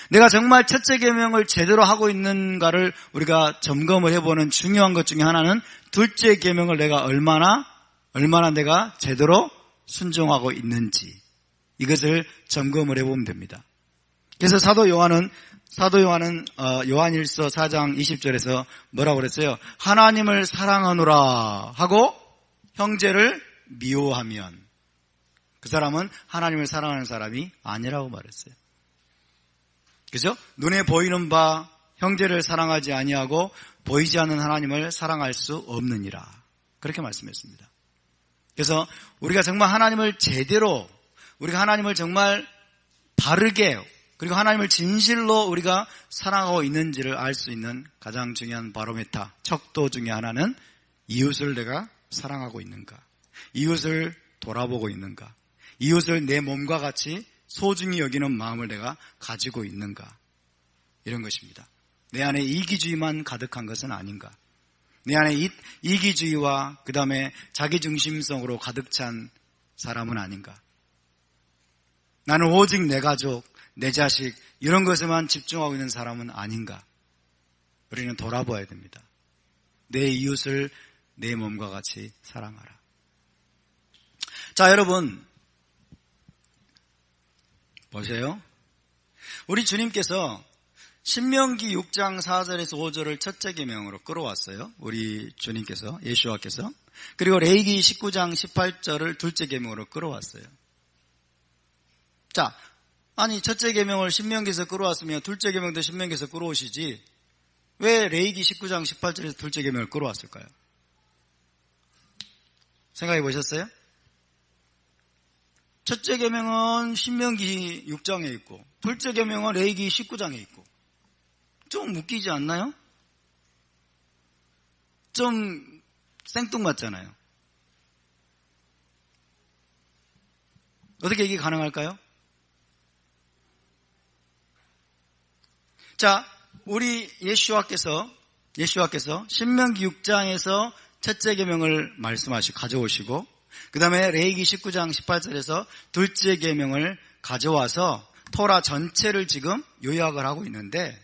내가 정말 첫째 계명을 제대로 하고 있는가를 우리가 점검을 해보는 중요한 것 중에 하나는 둘째 계명을 내가 얼마나 내가 제대로 순종하고 있는지 이것을 점검을 해보면 됩니다. 그래서 사도 요한은 요한일서 4장 20절에서 뭐라고 그랬어요? 하나님을 사랑하노라 하고 형제를 미워하면 그 사람은 하나님을 사랑하는 사람이 아니라고 말했어요. 그죠? 눈에 보이는 바 형제를 사랑하지 아니하고 보이지 않는 하나님을 사랑할 수 없느니라. 그렇게 말씀했습니다. 그래서 우리가 정말 하나님을 제대로, 우리가 하나님을 정말 바르게, 그리고 하나님을 진실로 우리가 사랑하고 있는지를 알 수 있는 가장 중요한 바로메터, 척도 중에 하나는 이웃을 내가 사랑하고 있는가, 이웃을 돌아보고 있는가, 이웃을 내 몸과 같이 소중히 여기는 마음을 내가 가지고 있는가, 이런 것입니다. 내 안에 이기주의만 가득한 것은 아닌가, 내 안에 이기주의와 그 다음에 자기중심성으로 가득 찬 사람은 아닌가, 나는 오직 내 가족, 내 자식 이런 것에만 집중하고 있는 사람은 아닌가, 우리는 돌아봐야 됩니다. 내 이웃을 내 몸과 같이 사랑하라. 자, 여러분 보세요. 우리 주님께서 신명기 6장 4절에서 5절을 첫째 계명으로 끌어왔어요. 우리 주님께서, 예수와께서. 그리고 레위기 19장 18절을 둘째 계명으로 끌어왔어요. 자, 아니 첫째 계명을 신명기에서 끌어왔으면 둘째 계명도 신명기에서 끌어오시지 왜 레위기 19장 18절에서 둘째 계명을 끌어왔을까요? 생각해 보셨어요? 첫째 계명은 신명기 6장에 있고 둘째 계명은 레위기 19장에 있고 좀 웃기지 않나요? 좀 생뚱맞잖아요. 어떻게 이게 가능할까요? 자, 우리 예수와께서 신명기 6장에서 첫째 계명을 말씀하시고 가져오시고 그 다음에 레위기 19장 18절에서 둘째 계명을 가져와서 토라 전체를 지금 요약을 하고 있는데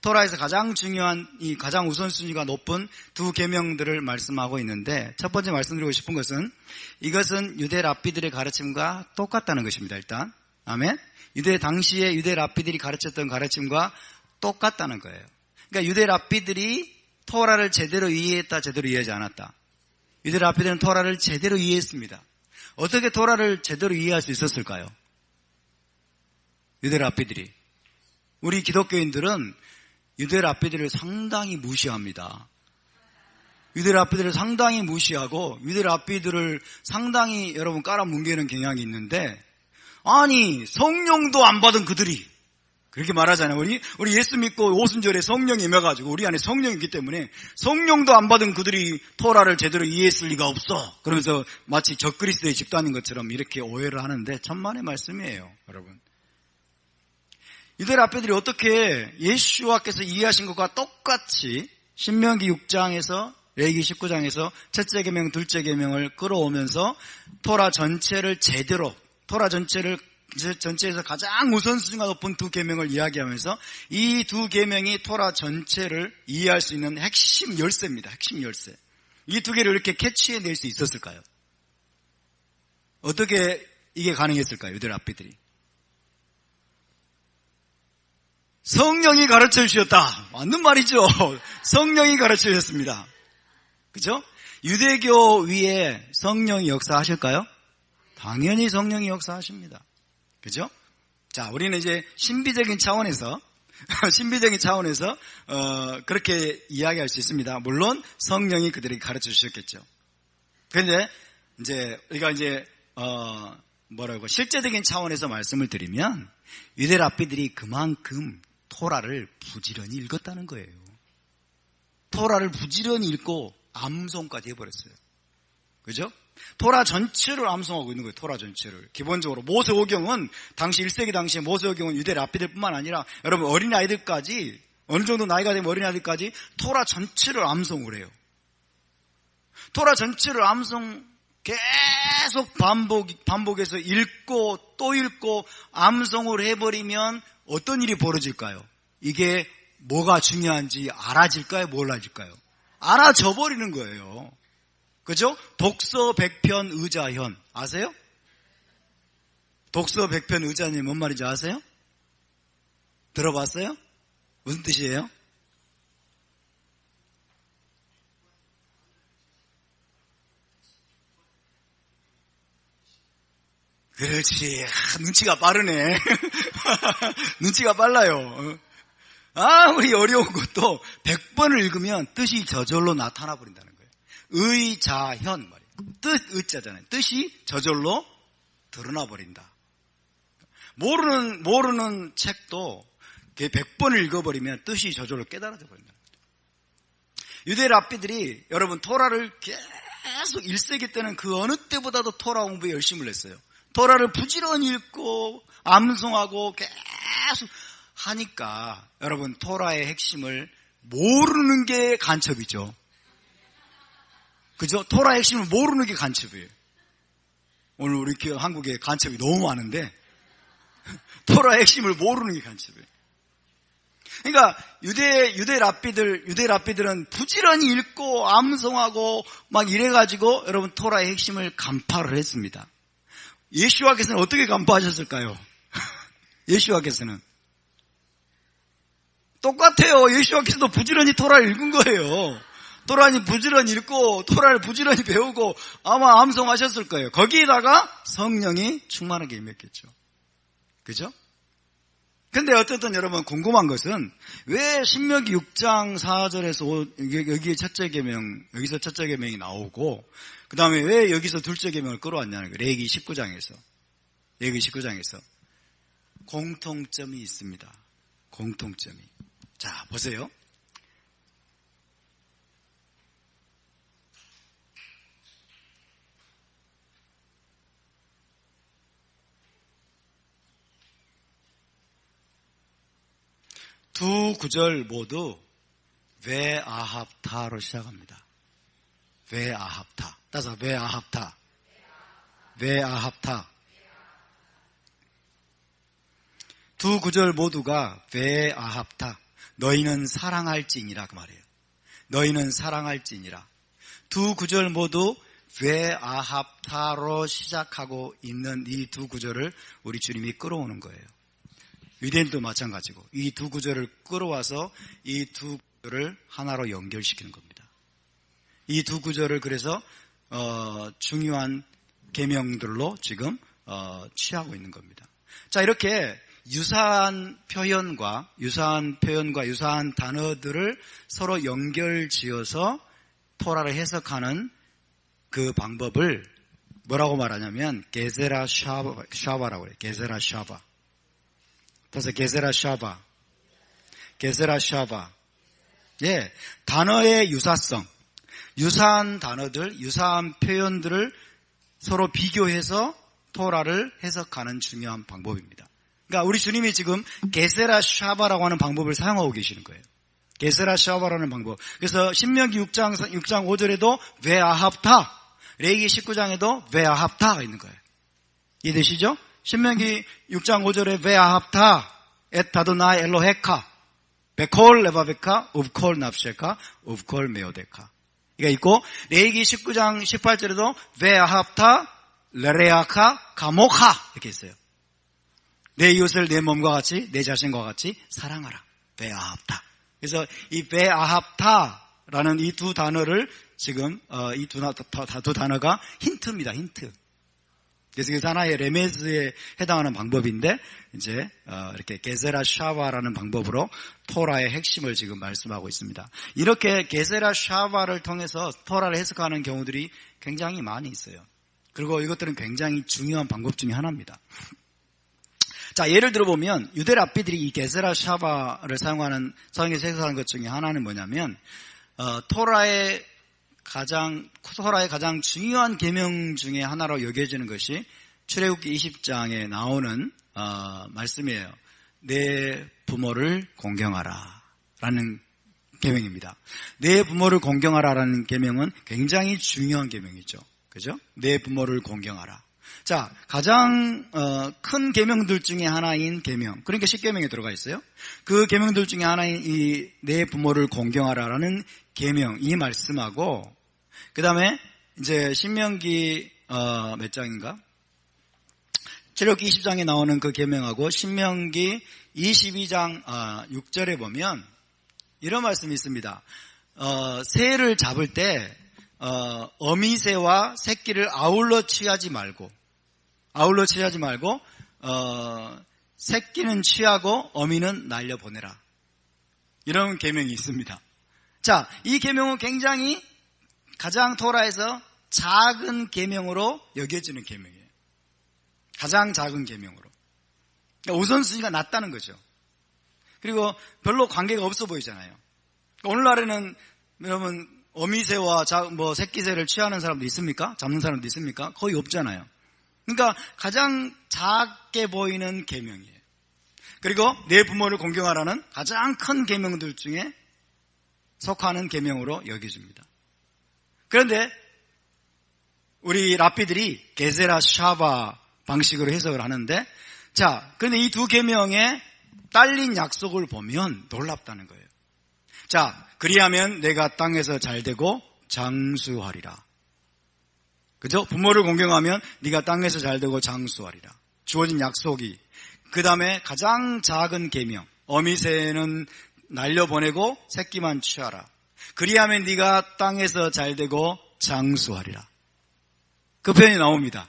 토라에서 가장 중요한 이 가장 우선순위가 높은 두 계명들을 말씀하고 있는데 첫 번째 말씀드리고 싶은 것은 이것은 유대 랍비들의 가르침과 똑같다는 것입니다. 일단 아멘. 당시에 유대 랍비들이 가르쳤던 가르침과 똑같다는 거예요. 그러니까 유대 랍비들이 토라를 제대로 이해했다, 제대로 이해하지 않았다. 유대 랍비들은 토라를 제대로 이해했습니다. 어떻게 토라를 제대로 이해할 수 있었을까요? 유대 랍비들이. 우리 기독교인들은 유대 랍비들을 상당히 무시합니다. 유대 랍비들을 상당히 무시하고 유대 랍비들을 상당히 여러분 깔아뭉개는 경향이 있는데 아니 성령도 안 받은 그들이 그렇게 말하잖아요. 우리 예수 믿고 오순절에 성령이 임해가지고 우리 안에 성령이 있기 때문에 성령도 안 받은 그들이 토라를 제대로 이해했을 리가 없어. 그러면서 마치 적그리스도의 집단인 것처럼 이렇게 오해를 하는데 천만의 말씀이에요. 여러분. 유대 랍비들이 어떻게 예수와께서 이해하신 것과 똑같이 신명기 6장에서 레위기 19장에서 첫째 계명, 둘째 계명을 끌어오면서 토라 전체를 제대로 전체에서 가장 우선순위가 높은 두 계명을 이야기하면서 이 두 계명이 토라 전체를 이해할 수 있는 핵심 열쇠입니다. 핵심 열쇠. 이 두 개를 이렇게 캐치해낼 수 있었을까요? 어떻게 이게 가능했을까요? 유대 랍비들이. 성령이 가르쳐 주셨다. 맞는 말이죠. 성령이 가르쳐 주셨습니다. 그죠? 유대교 위에 성령이 역사하실까요? 당연히 성령이 역사하십니다. 그죠? 자, 우리는 이제 신비적인 차원에서 그렇게 이야기할 수 있습니다. 물론 성령이 그들에게 가르쳐 주셨겠죠. 그런데 이제 우리가 이제 실제적인 차원에서 말씀을 드리면 유대 랍비들이 그만큼 토라를 부지런히 읽었다는 거예요. 토라를 부지런히 읽고 암송까지 해버렸어요. 그죠? 토라 전체를 암송하고 있는 거예요. 토라 전체를. 기본적으로 모세오경은 당시 1세기 당시에 모세오경은 유대 랍비들뿐만 아니라 여러분 어린아이들까지 어느 정도 나이가 되면 어린아이들까지 토라 전체를 암송을 해요. 토라 전체를 암송 계속 반복해서 읽고 또 읽고 암송을 해버리면 어떤 일이 벌어질까요? 이게 뭐가 중요한지 알아질까요? 몰라질까요? 알아져 버리는 거예요. 그죠? 독서 백편 의자현 아세요? 독서 백편 의자현이 뭔 말인지 아세요? 들어봤어요? 무슨 뜻이에요? 그렇지. 눈치가 빠르네. 눈치가 빨라요. 아무리 어려운 것도 100번을 읽으면 뜻이 저절로 나타나 버린다는 거예요. 의자현 말이에요. 뜻 의자잖아요. 뜻이 저절로 드러나 버린다. 모르는 책도 100번을 읽어버리면 뜻이 저절로 깨달아져 버린다. 유대 랍비들이 여러분 토라를 계속 1세기 때는 그 어느 때보다도 토라 공부에 열심을 했어요. 토라를 부지런히 읽고 암송하고 계속 하니까 여러분 토라의 핵심을 모르는 게 간첩이죠. 그죠? 토라의 핵심을 모르는 게 간첩이에요. 오늘 우리 한국에 간첩이 너무 많은데 토라의 핵심을 모르는 게 간첩이에요. 그러니까 유대 랍비들은 부지런히 읽고 암송하고 막 이래가지고 여러분 토라의 핵심을 간파를 했습니다. 예수와께서는 어떻게 간파하셨을까요? 예수와께서는 똑같아요. 예수와께서도 부지런히 토라를 읽은 거예요. 토라를 부지런히 읽고 토라를 부지런히 배우고 아마 암송하셨을 거예요. 거기에다가 성령이 충만하게 임했겠죠. 그죠? 근데 어쨌든 여러분 궁금한 것은 왜 신명기 6장 4절에서 여기에 첫째 계명, 여기서 첫째 계명이 나오고 그 다음에 왜 여기서 둘째 계명을 끌어왔냐는 거예요. 레위기 19장에서. 레위기 19장에서. 공통점이 있습니다. 공통점이. 자, 보세요. 두 구절 모두 웨아합타로 시작합니다. 웨아합타. 따라서 웨아합타. 웨아합타. 두 구절 모두가 웨아합타. 너희는 사랑할지니라 그 말이에요. 너희는 사랑할지니라. 두 구절 모두 웨아합타로 시작하고 있는 이 두 구절을 우리 주님이 끌어오는 거예요. 유대인도 마찬가지고 이 두 구절을 끌어와서 이 두 구절을 하나로 연결시키는 겁니다. 이 두 구절을 그래서 중요한 계명들로 지금 취하고 있는 겁니다. 자, 이렇게 유사한 표현과 유사한 단어들을 서로 연결지어서 토라를 해석하는 그 방법을 뭐라고 말하냐면 게세라 샤바라고 그래요. 게세라 샤바. 그래서 게세라 샤바. 게세라 샤바. 예, 단어의 유사성, 유사한 단어들, 유사한 표현들을 서로 비교해서 토라를 해석하는 중요한 방법입니다. 그러니까 우리 주님이 지금 게세라 샤바라고 하는 방법을 사용하고 계시는 거예요. 게세라 샤바라는 방법. 그래서 신명기 6장 5절에도 웨아합타, 레위기 19장에도 웨아합타가 있는 거예요. 이해되시죠? 신명기 6장 5절에 웨아합타 에타도나 엘로헤카 베콜 레바베카 읍콜 납셰카 읍콜 메오데카 이가 있고 레위기 19장 18절에도 웨아합타 레레아카 가모카 이렇게 있어요. 내 이웃을 내 몸과 같이 내 자신과 같이 사랑하라. 웨아합타. 그래서 이 웨아합타라는 이 두 단어를 지금 이 두 단어가 힌트입니다. 힌트. 그래서 그 하나의 레메즈에 해당하는 방법인데 이제 이렇게 게세라 샤바라는 방법으로 토라의 핵심을 지금 말씀하고 있습니다. 이렇게 게세라 샤바를 통해서 토라를 해석하는 경우들이 굉장히 많이 있어요. 그리고 이것들은 굉장히 중요한 방법 중에 하나입니다. 자, 예를 들어보면 유대 랍비들이 이 게세라 샤바를 사용해서 해석하는 것 중에 하나는 뭐냐면 토라의 가장 중요한 계명 중에 하나로 여겨지는 것이 출애굽기 20장에 나오는 말씀이에요. 내 부모를 공경하라 라는 계명입니다. 내 부모를 공경하라라는 계명은 굉장히 중요한 계명이죠. 그죠? 내 부모를 공경하라. 자, 가장 큰 계명들 중에 하나인 계명, 그러니까 10계명에 들어가 있어요. 그 계명들 중에 하나인 이 내 부모를 공경하라라는 계명, 이 말씀하고 그 다음에 이제 신명기 몇 장인가? 출애굽기 20장에 나오는 그 계명하고 신명기 22장 6절에 보면 이런 말씀이 있습니다. 새를 잡을 때 어미새와 새끼를 아울러 취하지 말고 새끼는 취하고 어미는 날려보내라. 이런 계명이 있습니다. 자, 이 계명은 굉장히 가장 토라에서 작은 계명으로 여겨지는 계명이에요. 가장 작은 계명으로. 그러니까 우선순위가 낮다는 거죠. 그리고 별로 관계가 없어 보이잖아요. 오늘날에는 여러분 어미새와 새끼새를 취하는 사람도 있습니까? 잡는 사람도 있습니까? 거의 없잖아요. 그러니까 가장 작게 보이는 계명이에요. 그리고 내 부모를 공경하라는 가장 큰 계명들 중에 속하는 계명으로 여겨집니다. 그런데 우리 랍비들이 게세라 샤바 방식으로 해석을 하는데, 자, 그런데 이 두 계명에 딸린 약속을 보면 놀랍다는 거예요. 자, 그리하면 내가 땅에서 잘되고 장수하리라. 그죠? 부모를 공경하면 네가 땅에서 잘되고 장수하리라. 주어진 약속이. 그 다음에 가장 작은 계명, 어미새는 날려보내고 새끼만 취하라. 그리하면 네가 땅에서 잘되고 장수하리라. 그 표현이 나옵니다.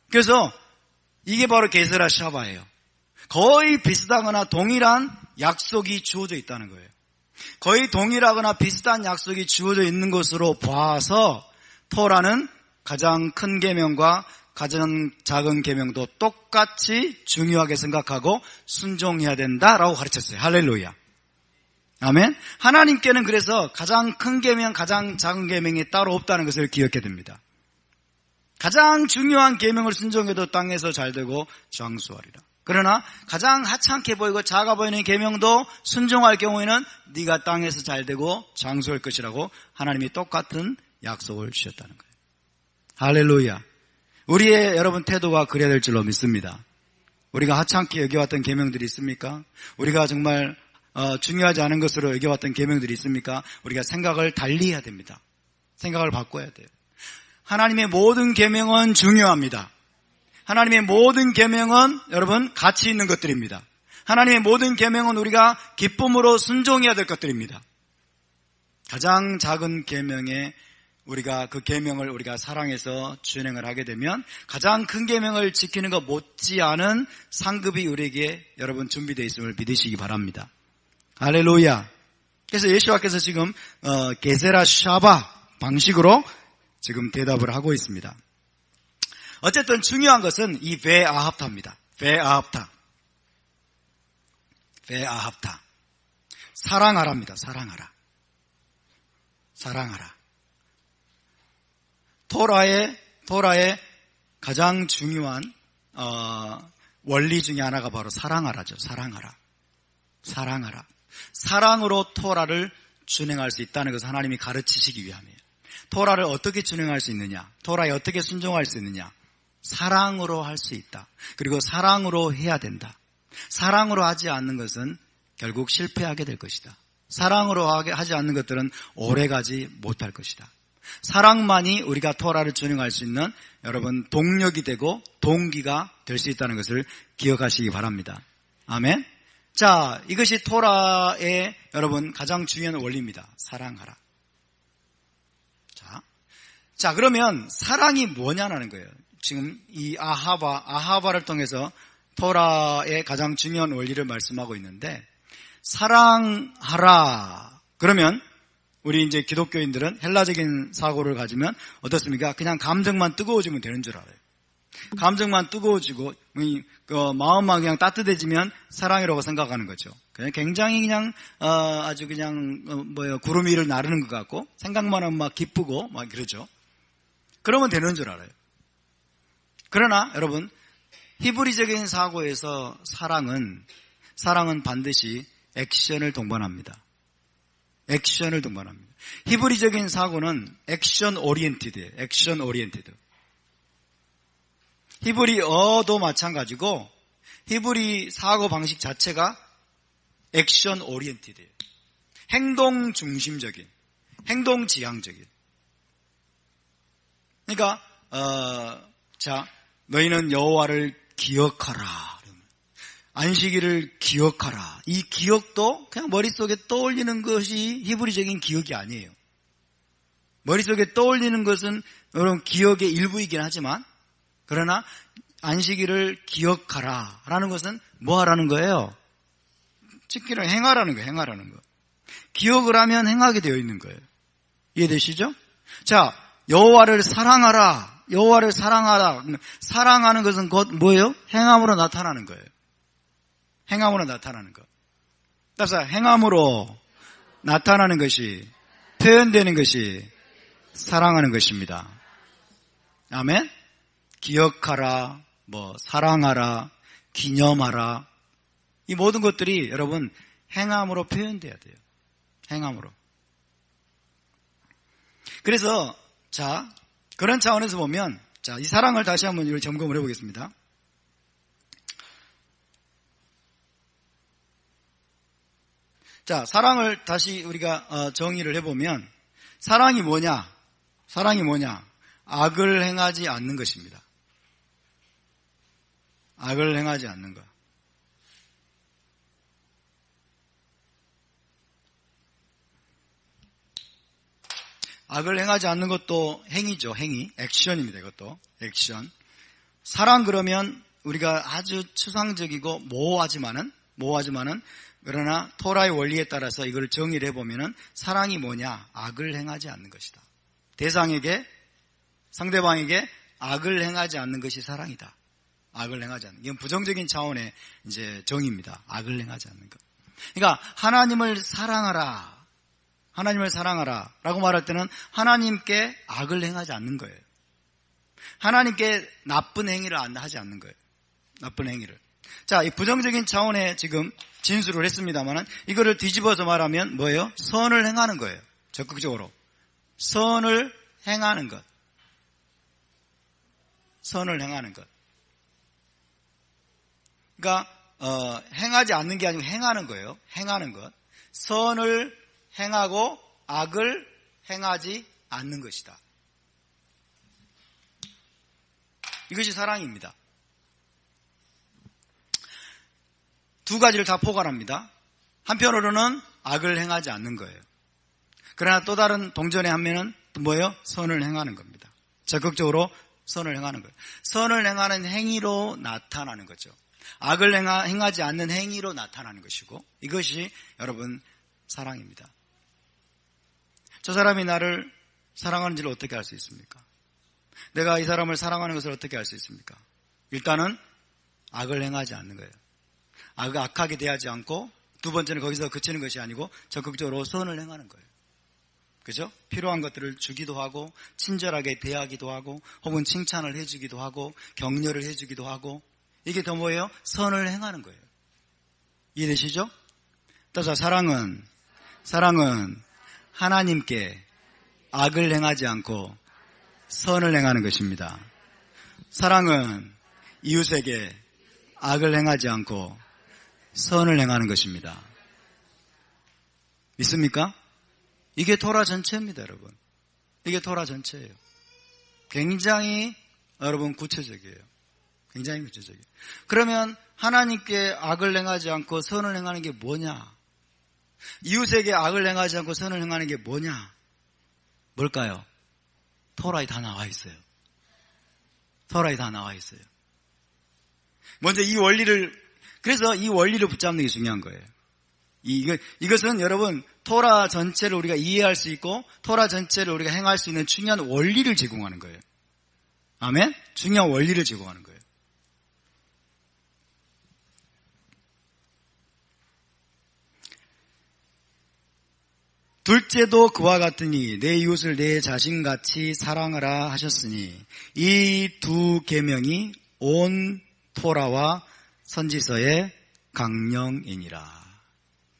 그래서 이게 바로 게세라 샤바예요. 거의 비슷하거나 동일한 약속이 주어져 있다는 거예요. 거의 동일하거나 비슷한 약속이 주어져 있는 것으로 봐서 토라는 가장 큰 계명과 가장 작은 계명도 똑같이 중요하게 생각하고 순종해야 된다라고 가르쳤어요. 할렐루야. 아멘. 하나님께는 그래서 가장 큰 계명, 가장 작은 계명이 따로 없다는 것을 기억해야 됩니다. 가장 중요한 계명을 순종해도 땅에서 잘되고 장수하리라. 그러나 가장 하찮게 보이고 작아 보이는 계명도 순종할 경우에는 네가 땅에서 잘되고 장수할 것이라고 하나님이 똑같은 약속을 주셨다는 거예요. 할렐루야. 우리의 여러분 태도가 그래야 될 줄로 믿습니다. 우리가 하찮게 여겨왔던 계명들이 있습니까? 우리가 정말 중요하지 않은 것으로 여겨왔던 계명들이 있습니까? 우리가 생각을 달리 해야 됩니다. 생각을 바꿔야 돼요. 하나님의 모든 계명은 중요합니다. 하나님의 모든 계명은 여러분 가치 있는 것들입니다. 하나님의 모든 계명은 우리가 기쁨으로 순종해야 될 것들입니다. 가장 작은 계명에 우리가 그 계명을 우리가 사랑해서 준행을 하게 되면 가장 큰 계명을 지키는 것 못지않은 상급이 우리에게 여러분 준비되어 있음을 믿으시기 바랍니다. 할렐루야. 그래서 예수와께서 지금 게세라 샤바 방식으로 지금 대답을 하고 있습니다. 어쨌든 중요한 것은 이 베아합타입니다. 베아합타. 사랑하라입니다. 사랑하라. 토라의 가장 중요한 원리 중에 하나가 바로 사랑하라죠. 사랑하라. 사랑으로 토라를 준행할 수 있다는 것을 하나님이 가르치시기 위함이에요. 토라를 어떻게 준행할 수 있느냐? 토라에 어떻게 순종할 수 있느냐? 사랑으로 할 수 있다. 그리고 사랑으로 해야 된다. 사랑으로 하지 않는 것은 결국 실패하게 될 것이다. 사랑으로 하지 않는 것들은 오래가지 못할 것이다. 사랑만이 우리가 토라를 준행할 수 있는 여러분 동력이 되고 동기가 될 수 있다는 것을 기억하시기 바랍니다. 아멘. 자, 이것이 토라의 여러분 가장 중요한 원리입니다. 사랑하라. 자, 그러면 사랑이 뭐냐는 거예요. 지금 이 아하바를 통해서 토라의 가장 중요한 원리를 말씀하고 있는데, 사랑하라. 그러면 우리 이제 기독교인들은 헬라적인 사고를 가지면 어떻습니까? 그냥 감정만 뜨거워지면 되는 줄 알아요. 감정만 뜨거워지고 마음만 그냥 따뜻해지면 사랑이라고 생각하는 거죠. 그냥 굉장히 그냥 아주 그냥 구름 위를 나르는 것 같고 생각만 하면 막 기쁘고 막 그러죠. 그러면 되는 줄 알아요. 그러나 여러분 히브리적인 사고에서 사랑은 반드시 액션을 동반합니다. 액션을 동반합니다. 히브리적인 사고는 액션 오리엔티드예요. 액션 오리엔티드. 히브리어도 마찬가지고 히브리 사고 방식 자체가 액션 오리엔티드예요. 행동 중심적인, 행동 지향적인. 그러니까 자, 너희는 여호와를 기억하라. 안식일을 기억하라. 이 기억도 그냥 머릿속에 떠올리는 것이 히브리적인 기억이 아니에요. 머릿속에 떠올리는 것은 여러분 기억의 일부이긴 하지만 그러나 안식일을 기억하라 라는 것은 뭐 하라는 거예요? 지키라, 행하라는 거예요. 행하라는 거. 기억을 하면 행하게 되어 있는 거예요. 이해되시죠? 자, 여호와를 사랑하라. 여호와를 사랑하라. 사랑하는 것은 곧 뭐예요? 행함으로 나타나는 거예요. 행함으로 나타나는 것. 따라서 행함으로 나타나는 것이, 표현되는 것이 사랑하는 것입니다. 아멘? 기억하라, 사랑하라, 기념하라. 이 모든 것들이 여러분 행함으로 표현돼야 돼요. 행함으로. 그래서 자, 그런 차원에서 보면 자, 이 사랑을 다시 한번 점검을 해보겠습니다. 자, 사랑을 다시 우리가 정의를 해보면 사랑이 뭐냐? 사랑이 뭐냐? 악을 행하지 않는 것입니다. 악을 행하지 않는 것. 악을 행하지 않는 것도 행위죠. 행위. 액션입니다. 이것도. 액션. 사랑 그러면 우리가 아주 추상적이고 모호하지만은 그러나 토라의 원리에 따라서 이걸 정의를 해보면은 사랑이 뭐냐? 악을 행하지 않는 것이다. 대상에게, 상대방에게 악을 행하지 않는 것이 사랑이다. 악을 행하지 않는. 이건 부정적인 차원의 이제 정의입니다. 악을 행하지 않는 것. 그러니까 하나님을 사랑하라. 하나님을 사랑하라 라고 말할 때는 하나님께 악을 행하지 않는 거예요. 하나님께 나쁜 행위를 하지 않는 거예요. 나쁜 행위를. 자, 이 부정적인 차원의 지금 진술을 했습니다만은 이거를 뒤집어서 말하면 뭐예요? 선을 행하는 거예요. 적극적으로. 선을 행하는 것. 선을 행하는 것. 그러니까 행하지 않는 게 아니고 행하는 거예요. 행하는 것. 선을 행하고 악을 행하지 않는 것이다. 이것이 사랑입니다. 두 가지를 다 포괄합니다. 한편으로는 악을 행하지 않는 거예요. 그러나 또 다른 동전의 한 면은 뭐예요? 선을 행하는 겁니다. 적극적으로 선을 행하는 거예요. 선을 행하는 행위로 나타나는 거죠. 악을 행하지 않는 행위로 나타나는 것이고 이것이 여러분 사랑입니다. 저 사람이 나를 사랑하는지를 어떻게 알 수 있습니까? 내가 이 사람을 사랑하는 것을 어떻게 알 수 있습니까? 일단은 악을 행하지 않는 거예요. 악하게 대하지 않고 두 번째는 거기서 그치는 것이 아니고 적극적으로 선을 행하는 거예요. 그죠? 필요한 것들을 주기도 하고 친절하게 대하기도 하고 혹은 칭찬을 해주기도 하고 격려를 해주기도 하고 이게 더 뭐예요? 선을 행하는 거예요. 이해되시죠? 따라서 사랑은 하나님께 악을 행하지 않고 선을 행하는 것입니다. 사랑은 이웃에게 악을 행하지 않고 선을 행하는 것입니다. 믿습니까? 이게 토라 전체입니다, 여러분. 이게 토라 전체예요. 굉장히 여러분 구체적이에요. 굉장히 구체적이에요. 그러면 하나님께 악을 행하지 않고 선을 행하는 게 뭐냐? 이웃에게 악을 행하지 않고 선을 행하는 게 뭐냐? 뭘까요? 토라에 다 나와 있어요. 토라에 다 나와 있어요. 먼저 그래서 이 원리를 붙잡는 게 중요한 거예요. 이것은 여러분 토라 전체를 우리가 이해할 수 있고 토라 전체를 우리가 행할 수 있는 중요한 원리를 제공하는 거예요. 아멘? 중요한 원리를 제공하는 거예요. 둘째도 그와 같으니 내 이웃을 내 자신같이 사랑하라 하셨으니 이 두 계명이 온 토라와 선지서의 강령이니라.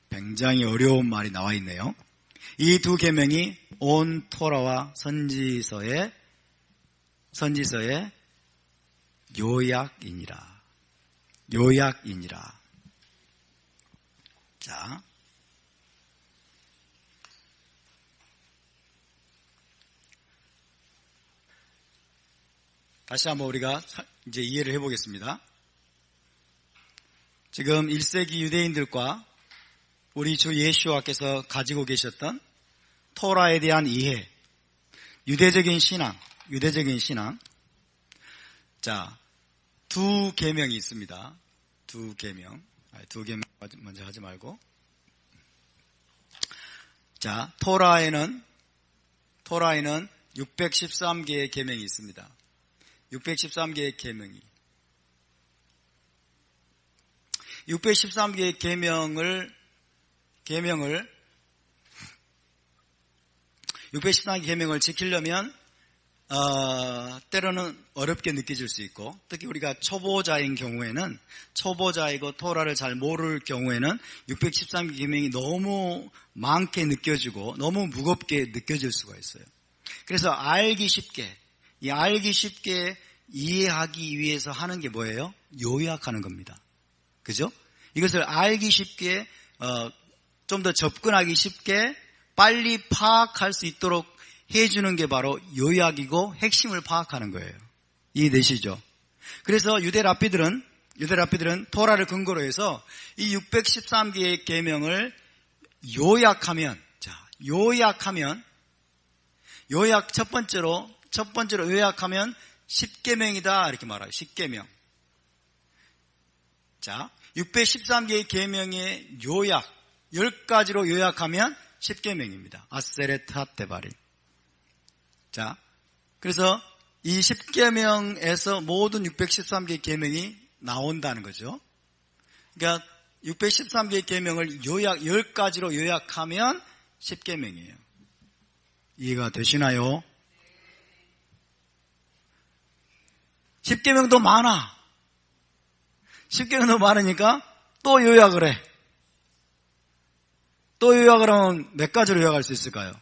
굉장히 어려운 말이 나와 있네요. 이 두 계명이 온 토라와 선지서의 요약이니라. 요약이니라. 자, 다시 한번 우리가 이제 이해를 해보겠습니다. 지금 1세기 유대인들과 우리 주 예수와께서 가지고 계셨던 토라에 대한 이해, 유대적인 신앙. 자, 두 계명이 있습니다. 두 계명 먼저 하지 말고. 자, 토라에는 613개의 계명이 있습니다. 613개의 계명이. 613개의 계명을 613개의 계명을 지키려면 때로는 어렵게 느껴질 수 있고, 특히 우리가 초보자이고 토라를 잘 모를 경우에는 613개 계명이 너무 많게 느껴지고 너무 무겁게 느껴질 수가 있어요. 그래서 알기 쉽게 이해하기 위해서 하는 게 뭐예요? 요약하는 겁니다. 그죠? 이것을 알기 쉽게 좀 더 접근하기 쉽게 빨리 파악할 수 있도록 해주는 게 바로 요약이고 핵심을 파악하는 거예요. 이해되시죠? 그래서 유대 랍비들은 토라를 근거로 해서 이 613개의 계명을 요약하면 첫 번째로 요약하면 10계명이다 이렇게 말해요. 10계명. 자, 613개의 계명의 요약 10가지로 요약하면 10계명입니다. 아세레트 핫데바리. 자, 그래서 이 10계명에서 모든 613개의 계명이 나온다는 거죠. 그러니까 613개의 계명을 10가지로 요약하면 10계명이에요. 이해가 되시나요? 10계명도 많아. 10계명도 많으니까 또 요약을 해. 또 요약을 하면 몇 가지로 요약할 수 있을까요?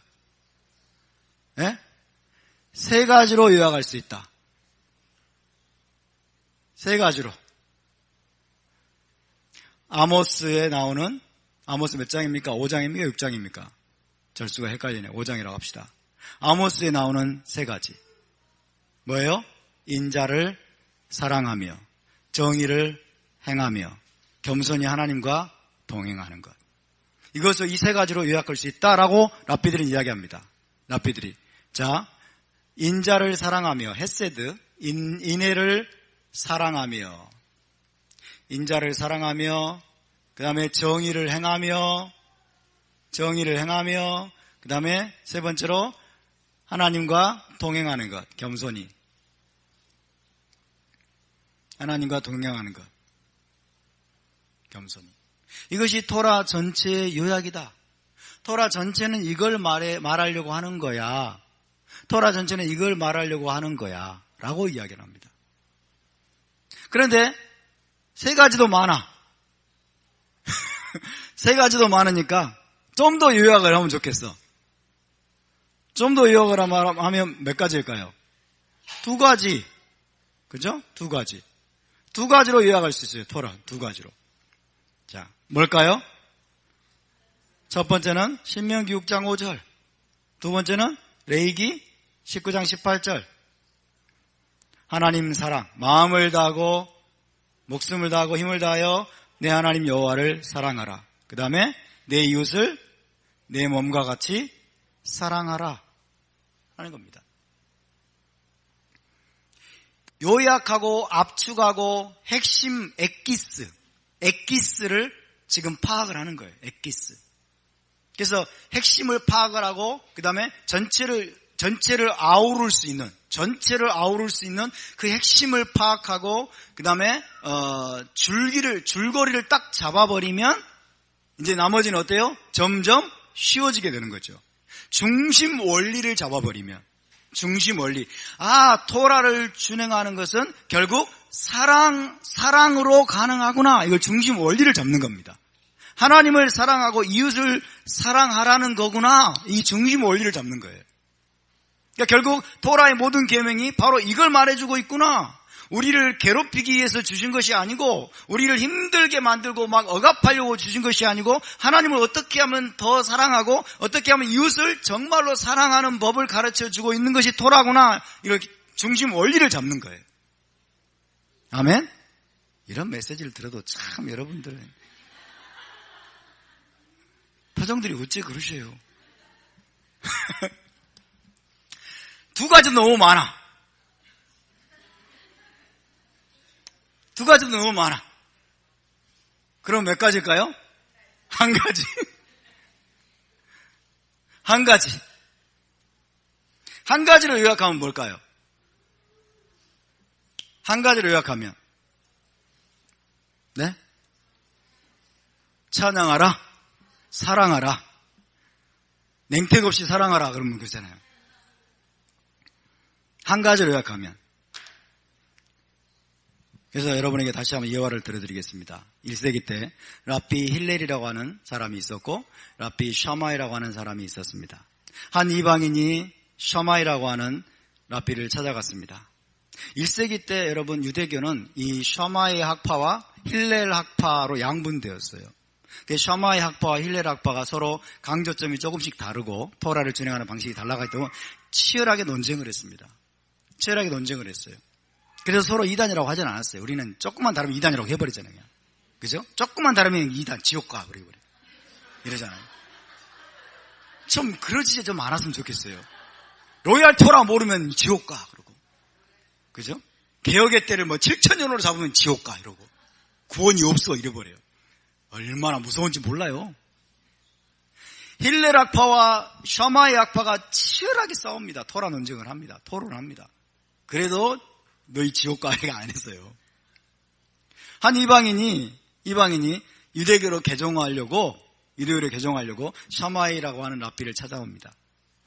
예? 3가지로 요약할 수 있다. 3가지로. 아모스에 나오는, 아모스 몇 장입니까? 5장입니까? 6장입니까? 절수가 헷갈리네. 5장이라고 합시다. 아모스에 나오는 3가지. 뭐예요? 인자를 사랑하며 정의를 행하며 겸손히 하나님과 동행하는 것. 이것을 이 3가지로 요약할 수 있다라고 랍비들은 이야기합니다. 랍비들이. 자, 인자를 사랑하며 헤세드, 인애를 사랑하며 인자를 사랑하며 그 다음에 정의를 행하며 그 다음에 3번째로 하나님과 동행하는 것, 겸손히 하나님과 동행하는 것, 겸손히. 이것이 토라 전체의 요약이다. 토라 전체는 이걸 말하려고 하는 거야. 토라 전체는 이걸 말하려고 하는 거야 라고 이야기를 합니다. 그런데 3가지도 많아. 3가지도 많으니까 좀 더 요약을 하면 좋겠어. 좀 더 요약을 하면 몇 가지일까요? 2가지. 그죠? 2가지. 2가지로 요약할 수 있어요. 토라 2가지로. 자, 뭘까요? 첫 번째는 신명기 6장 5절. 두 번째는 레위기 19장 18절. 하나님 사랑, 마음을 다하고 목숨을 다하고 힘을 다하여 내 하나님 여호와를 사랑하라. 그 다음에 내 이웃을 내 몸과 같이 사랑하라 하는 겁니다. 요약하고 압축하고 핵심 엑기스를 지금 파악을 하는 거예요. 엑기스. 그래서 핵심을 파악을 하고 그 다음에 전체를 아우를 수 있는 그 핵심을 파악하고 그 다음에 줄거리를 딱 잡아버리면 이제 나머지는 어때요? 점점 쉬워지게 되는 거죠. 중심 원리를 잡아버리면 중심 원리. 토라를 준행하는 것은 결국 사랑으로 가능하구나. 이걸 중심 원리를 잡는 겁니다. 하나님을 사랑하고 이웃을 사랑하라는 거구나. 이 중심 원리를 잡는 거예요. 그러니까 결국 토라의 모든 계명이 바로 이걸 말해주고 있구나. 우리를 괴롭히기 위해서 주신 것이 아니고, 우리를 힘들게 만들고 막 억압하려고 주신 것이 아니고, 하나님을 어떻게 하면 더 사랑하고 어떻게 하면 이웃을 정말로 사랑하는 법을 가르쳐주고 있는 것이 토라구나. 이렇게 중심 원리를 잡는 거예요. 아멘? 이런 메시지를 들어도 참 여러분들은 표정들이 어째 그러셔요? 두 가지 너무 많아. 두 가지 너무 많아. 그럼 몇 가지일까요? 한 가지. 한 가지. 한 가지로 요약하면 뭘까요? 한 가지로 요약하면 네? 찬양하라, 사랑하라, 냉택 없이 사랑하라 그러면 그렇잖아요. 한 가지로 요약하면. 그래서 여러분에게 다시 한번 예화를 들어드리겠습니다. 1세기 때 랍비 힐렐이라고 하는 사람이 있었고 랍비 샤마이라고 하는 사람이 있었습니다. 한 이방인이 샤마이라고 하는 랍비를 찾아갔습니다. 1세기 때 여러분 유대교는 이 샤마이 학파와 힐렐 학파로 양분되었어요. 샤마이 학파와 힐렐 학파가 서로 강조점이 조금씩 다르고 토라를 진행하는 방식이 달라가기 때문에 치열하게 논쟁을 했습니다. 치열하게 논쟁을 했어요. 그래서 서로 이단이라고 하진 않았어요. 우리는 조금만 다르면 이단이라고 해버리잖아요. 그죠? 조금만 다르면 이단, 지옥 가. 이러잖아요. 좀 그러지 좀 않았으면 좋겠어요. 로얄 토라 모르면 지옥 가. 그러고. 그죠? 개혁의 때를 7,000년으로 잡으면 지옥 가. 이러고. 구원이 없어. 이래버려요. 얼마나 무서운지 몰라요. 힐렐 학파와 샤마이 학파가 치열하게 싸웁니다. 토라 논쟁을 합니다. 토론을 합니다. 그래도 너희 지옥 가해가 안 했어요. 한 이방인이 유대교로 개종하려고 샤마이라고 하는 랍비를 찾아옵니다.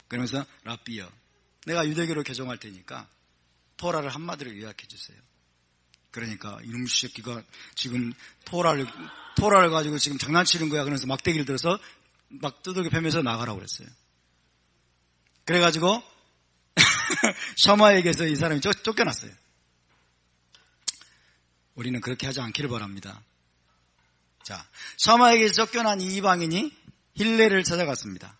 그러면서 랍비여, 내가 유대교로 개종할 테니까 토라를 한마디로 요약해 주세요. 그러니까 이놈 새끼가 지금 토라를 가지고 지금 장난치는 거야. 그러면서 막대기를 들어서 막 두들겨 패면서 나가라고 그랬어요. 그래가지고 샤마이에게서 이 사람이 쫓겨났어요. 우리는 그렇게 하지 않기를 바랍니다. 자, 샤마이에게서 쫓겨난 이 이방인이 힐렐을 찾아갔습니다.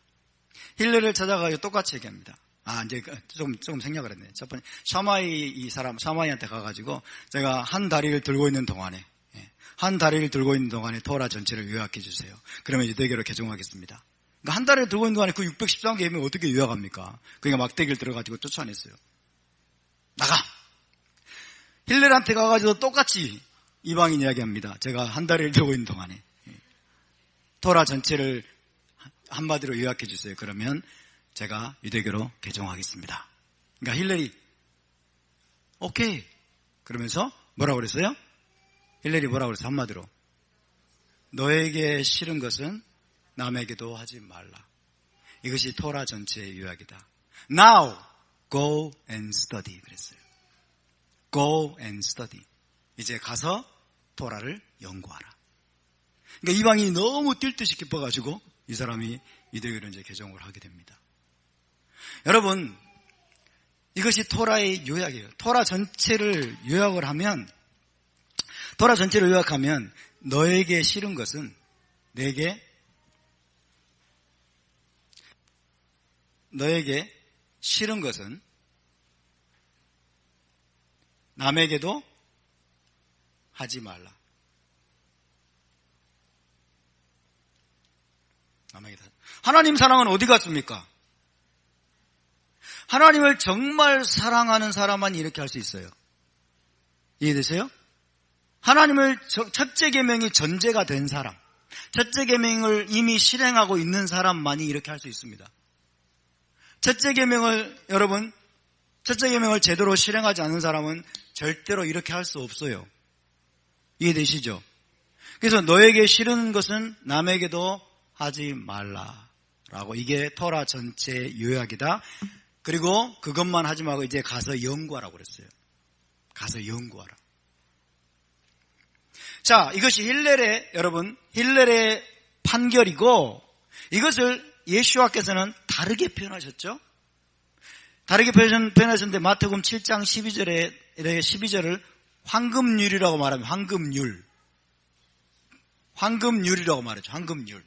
힐렐을 찾아가서 똑같이 얘기합니다. 이제 조금 생략을 했네. 첫 번째, 샤마이한테 가가지고 제가 한 다리를 들고 있는 동안에 토라 전체를 요약해 주세요. 그러면 유대교로 개종하겠습니다. 그러니까 한 다리를 들고 있는 동안에 그 613개면 어떻게 요약합니까? 그러니까 막대기를 들어가지고 쫓아냈어요. 나가! 힐렐한테 가가지고 똑같이 이방인 이야기합니다. 제가 한 다리를 들고 있는 동안에 토라 전체를 한마디로 요약해 주세요. 그러면 제가 유대교로 개종하겠습니다. 그러니까 힐렐이 오케이 그러면서 뭐라고 그랬어요? 힐렐이 뭐라고 그랬어요? 한마디로 너에게 싫은 것은 남에게도 하지 말라. 이것이 토라 전체의 요약이다. Now go and study 그랬어요. Go and study. 이제 가서 토라를 연구하라. 그러니까 이방인이 너무 뛸 듯이 기뻐가지고 이 사람이 유대교로 이제 개종을 하게 됩니다. 여러분, 이것이 토라의 요약이에요. 토라 전체를 요약하면 너에게 싫은 것은 남에게도 하지 말라. 하나님 사랑은 어디 갔습니까? 하나님을 정말 사랑하는 사람만 이렇게 할 수 있어요. 이해되세요? 하나님을 첫째 계명이 전제가 된 사람, 첫째 계명을 이미 실행하고 있는 사람만이 이렇게 할 수 있습니다. 첫째 계명을 제대로 실행하지 않는 사람은 절대로 이렇게 할 수 없어요. 이해되시죠? 그래서 너에게 싫은 것은 남에게도 하지 말라라고, 이게 토라 전체 요약이다. 그리고 그것만 하지 말고 이제 가서 연구하라고 그랬어요. 가서 연구하라. 자, 이것이 힐렐의 판결이고 이것을 예수와께서는 다르게 표현하셨죠. 다르게 표현하셨는데 마태복음 7장 12절을 황금률이라고 말하면 황금률이라고 말하죠. 황금률.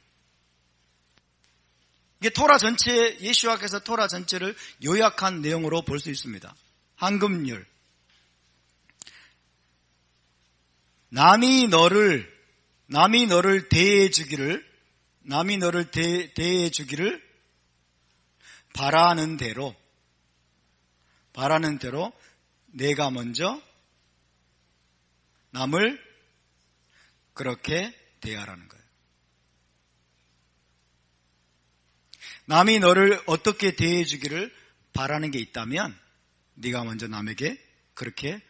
이게 토라 전체, 예수와께서 토라 전체를 요약한 내용으로 볼 수 있습니다. 황금률. 남이 너를 대해 주기를 바라는 대로 내가 먼저 남을 그렇게 대하라는 거예요. 남이 너를 어떻게 대해 주기를 바라는 게 있다면 네가 먼저 남에게 그렇게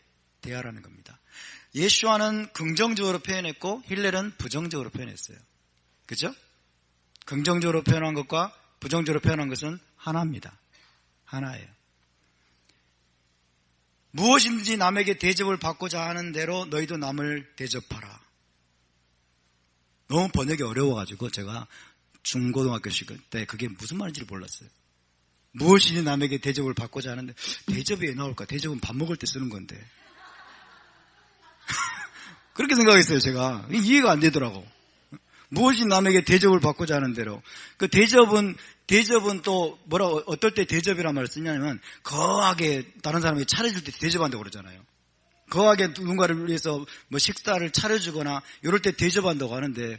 대하라는 겁니다. 예수와는 긍정적으로 표현했고 힐렐은 부정적으로 표현했어요. 그죠? 긍정적으로 표현한 것과 부정적으로 표현한 것은 하나입니다. 하나예요. 무엇인지 남에게 대접을 받고자 하는 대로 너희도 남을 대접하라. 너무 번역이 어려워가지고 제가 중고등학교 시절 때 그게 무슨 말인지를 몰랐어요. 무엇이니 남에게 대접을 받고자 하는데 대접이 왜 나올까? 대접은 밥 먹을 때 쓰는 건데. 그렇게 생각했어요, 제가. 이해가 안 되더라고. 무엇이 남에게 대접을 받고자 하는 대로. 그 대접은 또 어떨 때 대접이란 말을 쓰냐면 거하게 다른 사람에게 차려줄 때 대접한다고 그러잖아요. 거하게 누군가를 위해서 뭐 식사를 차려주거나 이럴 때 대접한다고 하는데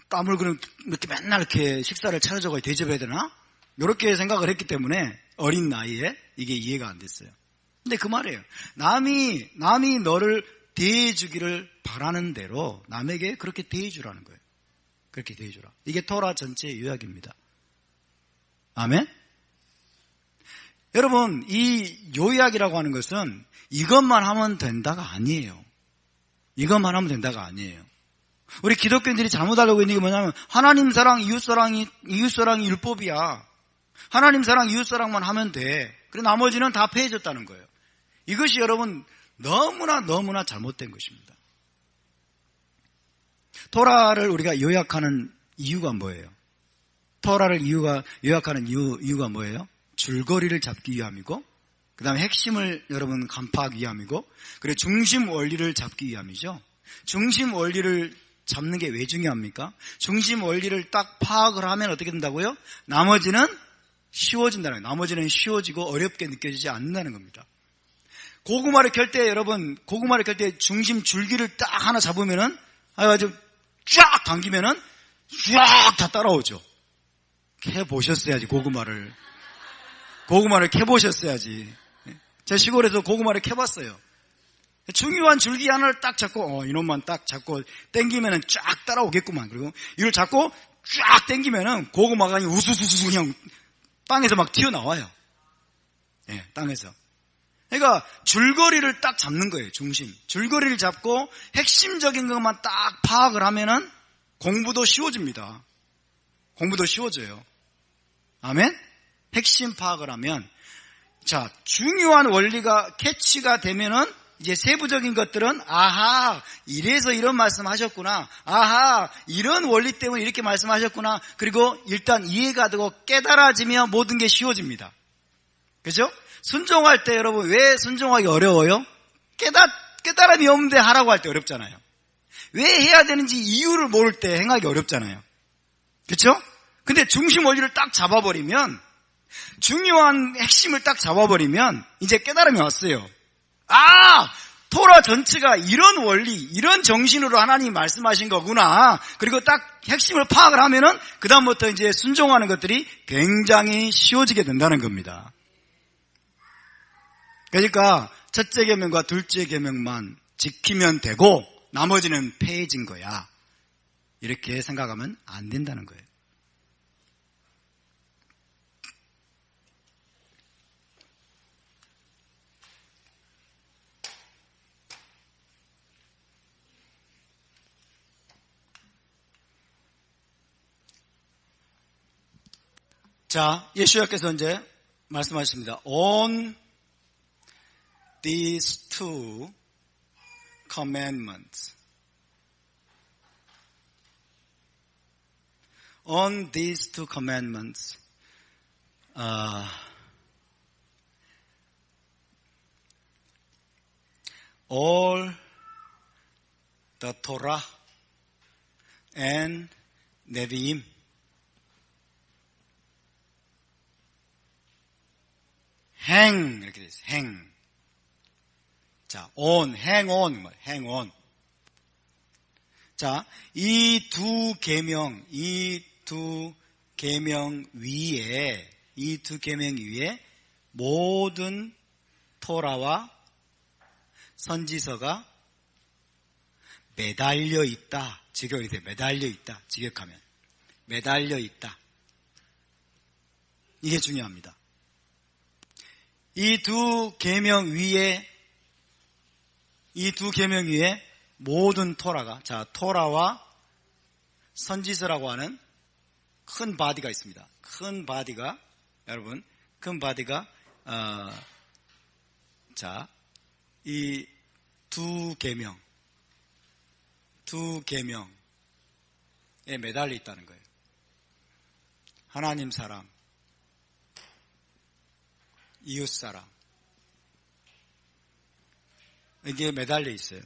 땀을 그럼 이렇게 맨날 이렇게 식사를 차려줘서 대접해야 되나? 이렇게 생각을 했기 때문에 어린 나이에 이게 이해가 안 됐어요. 근데 그 말이에요. 남이 너를 대해주기를 바라는 대로 남에게 그렇게 대해주라는 거예요. 그렇게 대해주라. 이게 토라 전체의 요약입니다. 아멘? 여러분, 이 요약이라고 하는 것은 이것만 하면 된다가 아니에요. 이것만 하면 된다가 아니에요. 우리 기독교인들이 잘못 알고 있는 게 뭐냐면 하나님 사랑, 이웃사랑이 율법이야. 하나님 사랑, 이웃사랑만 하면 돼. 그리고 나머지는 다 폐해졌다는 거예요. 이것이 여러분 너무나 잘못된 것입니다. 토라를 우리가 요약하는 이유가 뭐예요? 토라를 요약하는 이유가 뭐예요? 줄거리를 잡기 위함이고, 그 다음에 핵심을 여러분 간파하기 위함이고, 그리고 중심 원리를 잡기 위함이죠. 중심 원리를 잡는 게 왜 중요합니까? 중심 원리를 딱 파악을 하면 어떻게 된다고요? 나머지는 쉬워진다는 거예요. 나머지는 쉬워지고 어렵게 느껴지지 않는다는 겁니다. 고구마를 켤 때 여러분, 고구마를 켤 때 중심 줄기를 딱 하나 잡으면은 아주 쫙 당기면은 쫙 다 따라오죠. 캐보셨어야지, 고구마를 캐보셨어야지. 제 시골에서 고구마를 캐봤어요. 중요한 줄기 하나를 딱 잡고, 이놈만 딱 잡고 당기면은 쫙 따라오겠구만. 그리고 이걸 잡고 쫙 당기면은 고구마가 우수수수 그냥 땅에서 막 튀어나와요. 예, 땅에서. 그러니까 줄거리를 딱 잡는 거예요. 중심. 줄거리를 잡고 핵심적인 것만 딱 파악을 하면은 공부도 쉬워집니다. 공부도 쉬워져요. 아멘? 핵심 파악을 하면, 자, 중요한 원리가 캐치가 되면은 이제 세부적인 것들은 아하, 이래서 이런 말씀하셨구나. 아하, 이런 원리 때문에 이렇게 말씀하셨구나. 그리고 일단 이해가 되고 깨달아지면 모든 게 쉬워집니다. 그죠? 순종할 때 여러분 왜 순종하기 어려워요? 깨달음이 없는데 하라고 할 때 어렵잖아요. 왜 해야 되는지 이유를 모를 때 행하기 어렵잖아요. 그렇죠? 근데 중심 원리를 딱 잡아버리면, 중요한 핵심을 딱 잡아버리면 이제 깨달음이 왔어요. 아! 토라 전체가 이런 원리, 이런 정신으로 하나님이 말씀하신 거구나. 그리고 딱 핵심을 파악을 하면은 그다음부터 이제 순종하는 것들이 굉장히 쉬워지게 된다는 겁니다. 그러니까 첫째 계명과 둘째 계명만 지키면 되고 나머지는 폐해진 거야. 이렇게 생각하면 안 된다는 거예요. 자, 예수님께서 이제 말씀하셨습니다. On these two commandments. on these two commandments, all the Torah and Nevi'im 행 이렇게 돼 있어요. 행. 자, on, hang on, hang on. 자, 이 두 계명 위에 모든 토라와 선지서가 매달려 있다. 직역이 돼. 매달려 있다. 직역하면. 매달려 있다. 이게 중요합니다. 이 두 계명 위에 모든 토라가, 자, 토라와 선지서라고 하는 큰 바디가 있습니다. 큰 바디가, 여러분, 자, 이 두 계명에 매달려 있다는 거예요. 하나님 사랑, 이웃 사랑, 이게 매달려 있어요.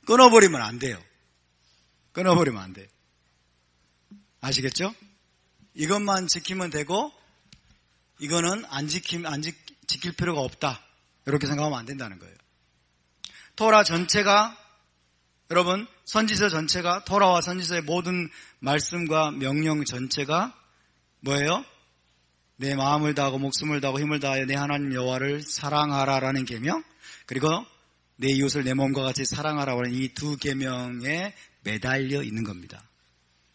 끊어버리면 안 돼요. 끊어버리면 안 돼요. 아시겠죠? 이것만 지키면 되고, 이거는 지킬 필요가 없다. 이렇게 생각하면 안 된다는 거예요. 토라 전체가, 여러분, 선지서 전체가, 토라와 선지서의 모든 말씀과 명령 전체가 뭐예요? 내 마음을 다하고 목숨을 다하고 힘을 다하여 내 하나님 여호와를 사랑하라라는 계명, 그리고 내 이웃을 내 몸과 같이 사랑하라고 하는 이 두 계명에 매달려 있는 겁니다.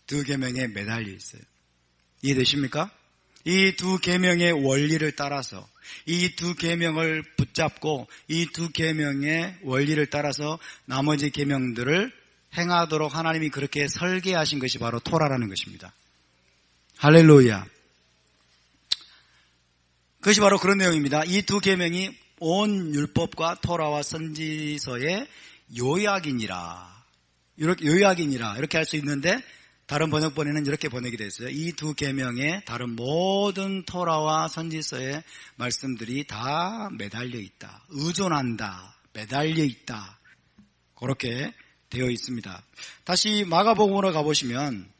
두 계명에 매달려 있어요. 이해되십니까? 이 두 계명의 원리를 따라서, 이 두 계명을 붙잡고 이 두 계명의 원리를 따라서 나머지 계명들을 행하도록 하나님이 그렇게 설계하신 것이 바로 토라라는 것입니다. 할렐루야. 그것이 바로 그런 내용입니다. 이 두 계명이 온 율법과 토라와 선지서의 요약이니라. 이렇게 할 수 있는데, 다른 번역본에는 이렇게 번역이 됐어요. 이 두 계명에 다른 모든 토라와 선지서의 말씀들이 다 매달려 있다. 의존한다. 매달려 있다. 그렇게 되어 있습니다. 다시 마가복음으로 가보시면,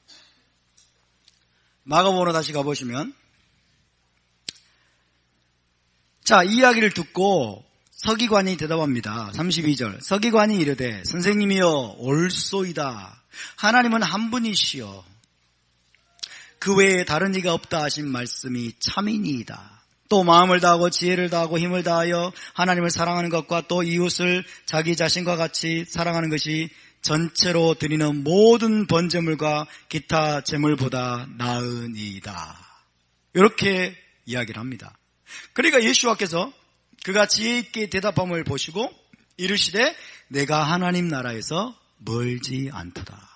자, 이 이야기를 듣고 서기관이 대답합니다. 32절. 서기관이 이르되 선생님이여 옳소이다. 하나님은 한 분이시여 그 외에 다른 이가 없다 하신 말씀이 참이니이다. 또 마음을 다하고 지혜를 다하고 힘을 다하여 하나님을 사랑하는 것과 또 이웃을 자기 자신과 같이 사랑하는 것이 전체로 드리는 모든 번제물과 기타 제물보다 나으니이다. 이렇게 이야기를 합니다. 그러니까 예수와께서 그가 지혜 있게 대답함을 보시고 이르시되 내가 하나님 나라에서 멀지 않도다.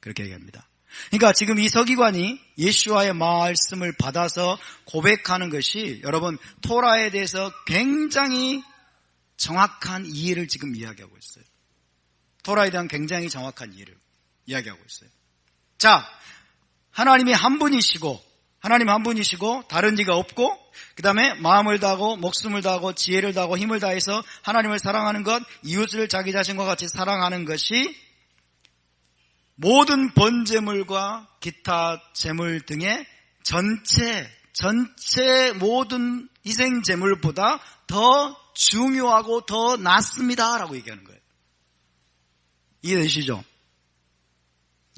그렇게 얘기합니다. 그러니까 지금 이 서기관이 예수와의 말씀을 받아서 고백하는 것이, 여러분, 토라에 대해서 굉장히 정확한 이해를 지금 이야기하고 있어요. 토라에 대한 굉장히 정확한 이해를 이야기하고 있어요. 자, 하나님 한 분이시고 다른 이가 없고, 그 다음에 마음을 다하고 목숨을 다하고 지혜를 다하고 힘을 다해서 하나님을 사랑하는 것, 이웃을 자기 자신과 같이 사랑하는 것이 모든 번제물과 기타 제물 등의 전체 모든 희생 제물보다 더 중요하고 더 낫습니다 라고 얘기하는 거예요. 이해되시죠?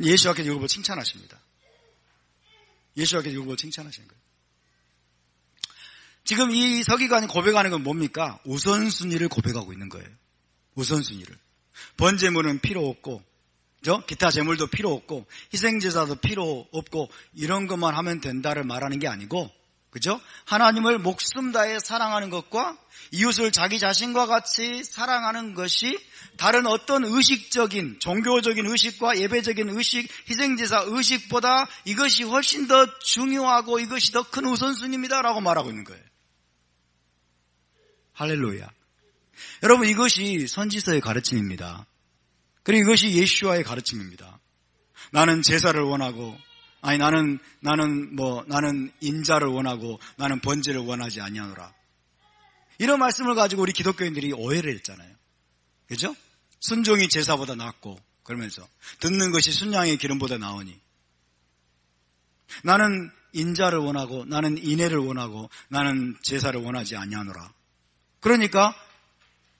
예수와께서 이걸 보고 칭찬하십니다. 예수와께서 이걸 보고 칭찬하시는 거예요. 지금 이 서기관이 고백하는 건 뭡니까? 우선순위를 고백하고 있는 거예요. 우선순위를. 번제물은 필요 없고, 그죠? 기타 제물도 필요 없고, 희생제사도 필요 없고, 이런 것만 하면 된다를 말하는 게 아니고, 그죠? 하나님을 목숨 다해 사랑하는 것과 이웃을 자기 자신과 같이 사랑하는 것이 다른 어떤 의식적인, 종교적인 의식과 예배적인 의식, 희생제사 의식보다 이것이 훨씬 더 중요하고 이것이 더 큰 우선순위입니다 라고 말하고 있는 거예요. 할렐루야. 여러분, 이것이 선지서의 가르침입니다. 그리고 이것이 예수와의 가르침입니다. 나는 제사를 원하고, 아니 나는 인자를 원하고 나는 번제를 원하지 아니하노라. 이런 말씀을 가지고 우리 기독교인들이 오해를 했잖아요. 그죠? 순종이 제사보다 낫고 그러면서 듣는 것이 순양의 기름보다 나으니 나는 인자를 원하고 나는 인애를 원하고 나는 제사를 원하지 아니하노라. 그러니까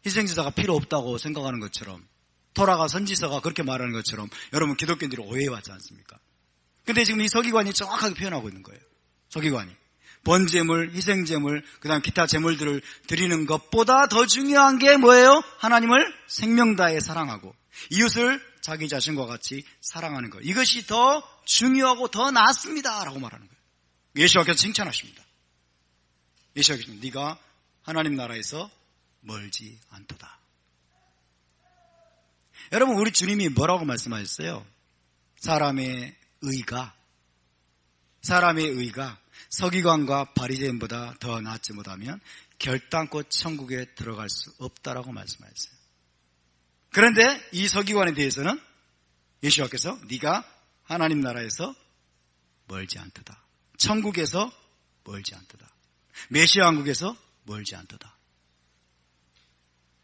희생제사가 필요 없다고 생각하는 것처럼 토라가 선지서가 그렇게 말하는 것처럼 여러분 기독교인들이 오해해왔지 않습니까? 근데 지금 이 서기관이 정확하게 표현하고 있는 거예요. 서기관이 번제물, 희생제물, 그 다음 기타 제물들을 드리는 것보다 더 중요한 게 뭐예요? 하나님을 생명 다해 사랑하고 이웃을 자기 자신과 같이 사랑하는 것. 이것이 더 중요하고 더 낫습니다 라고 말하는 거예요. 예수와께서 칭찬하십니다. 예수와께서 네가 하나님 나라에서 멀지 않도다. 여러분, 우리 주님이 뭐라고 말씀하셨어요? 사람의 의가 서기관과 바리새인보다 더 낫지 못하면 결단코 천국에 들어갈 수 없다라고 말씀하셨어요. 그런데 이 서기관에 대해서는 예수와께서 네가 하나님 나라에서 멀지 않도다. 천국에서 멀지 않도다. 메시아 왕국에서 멀지 않도다.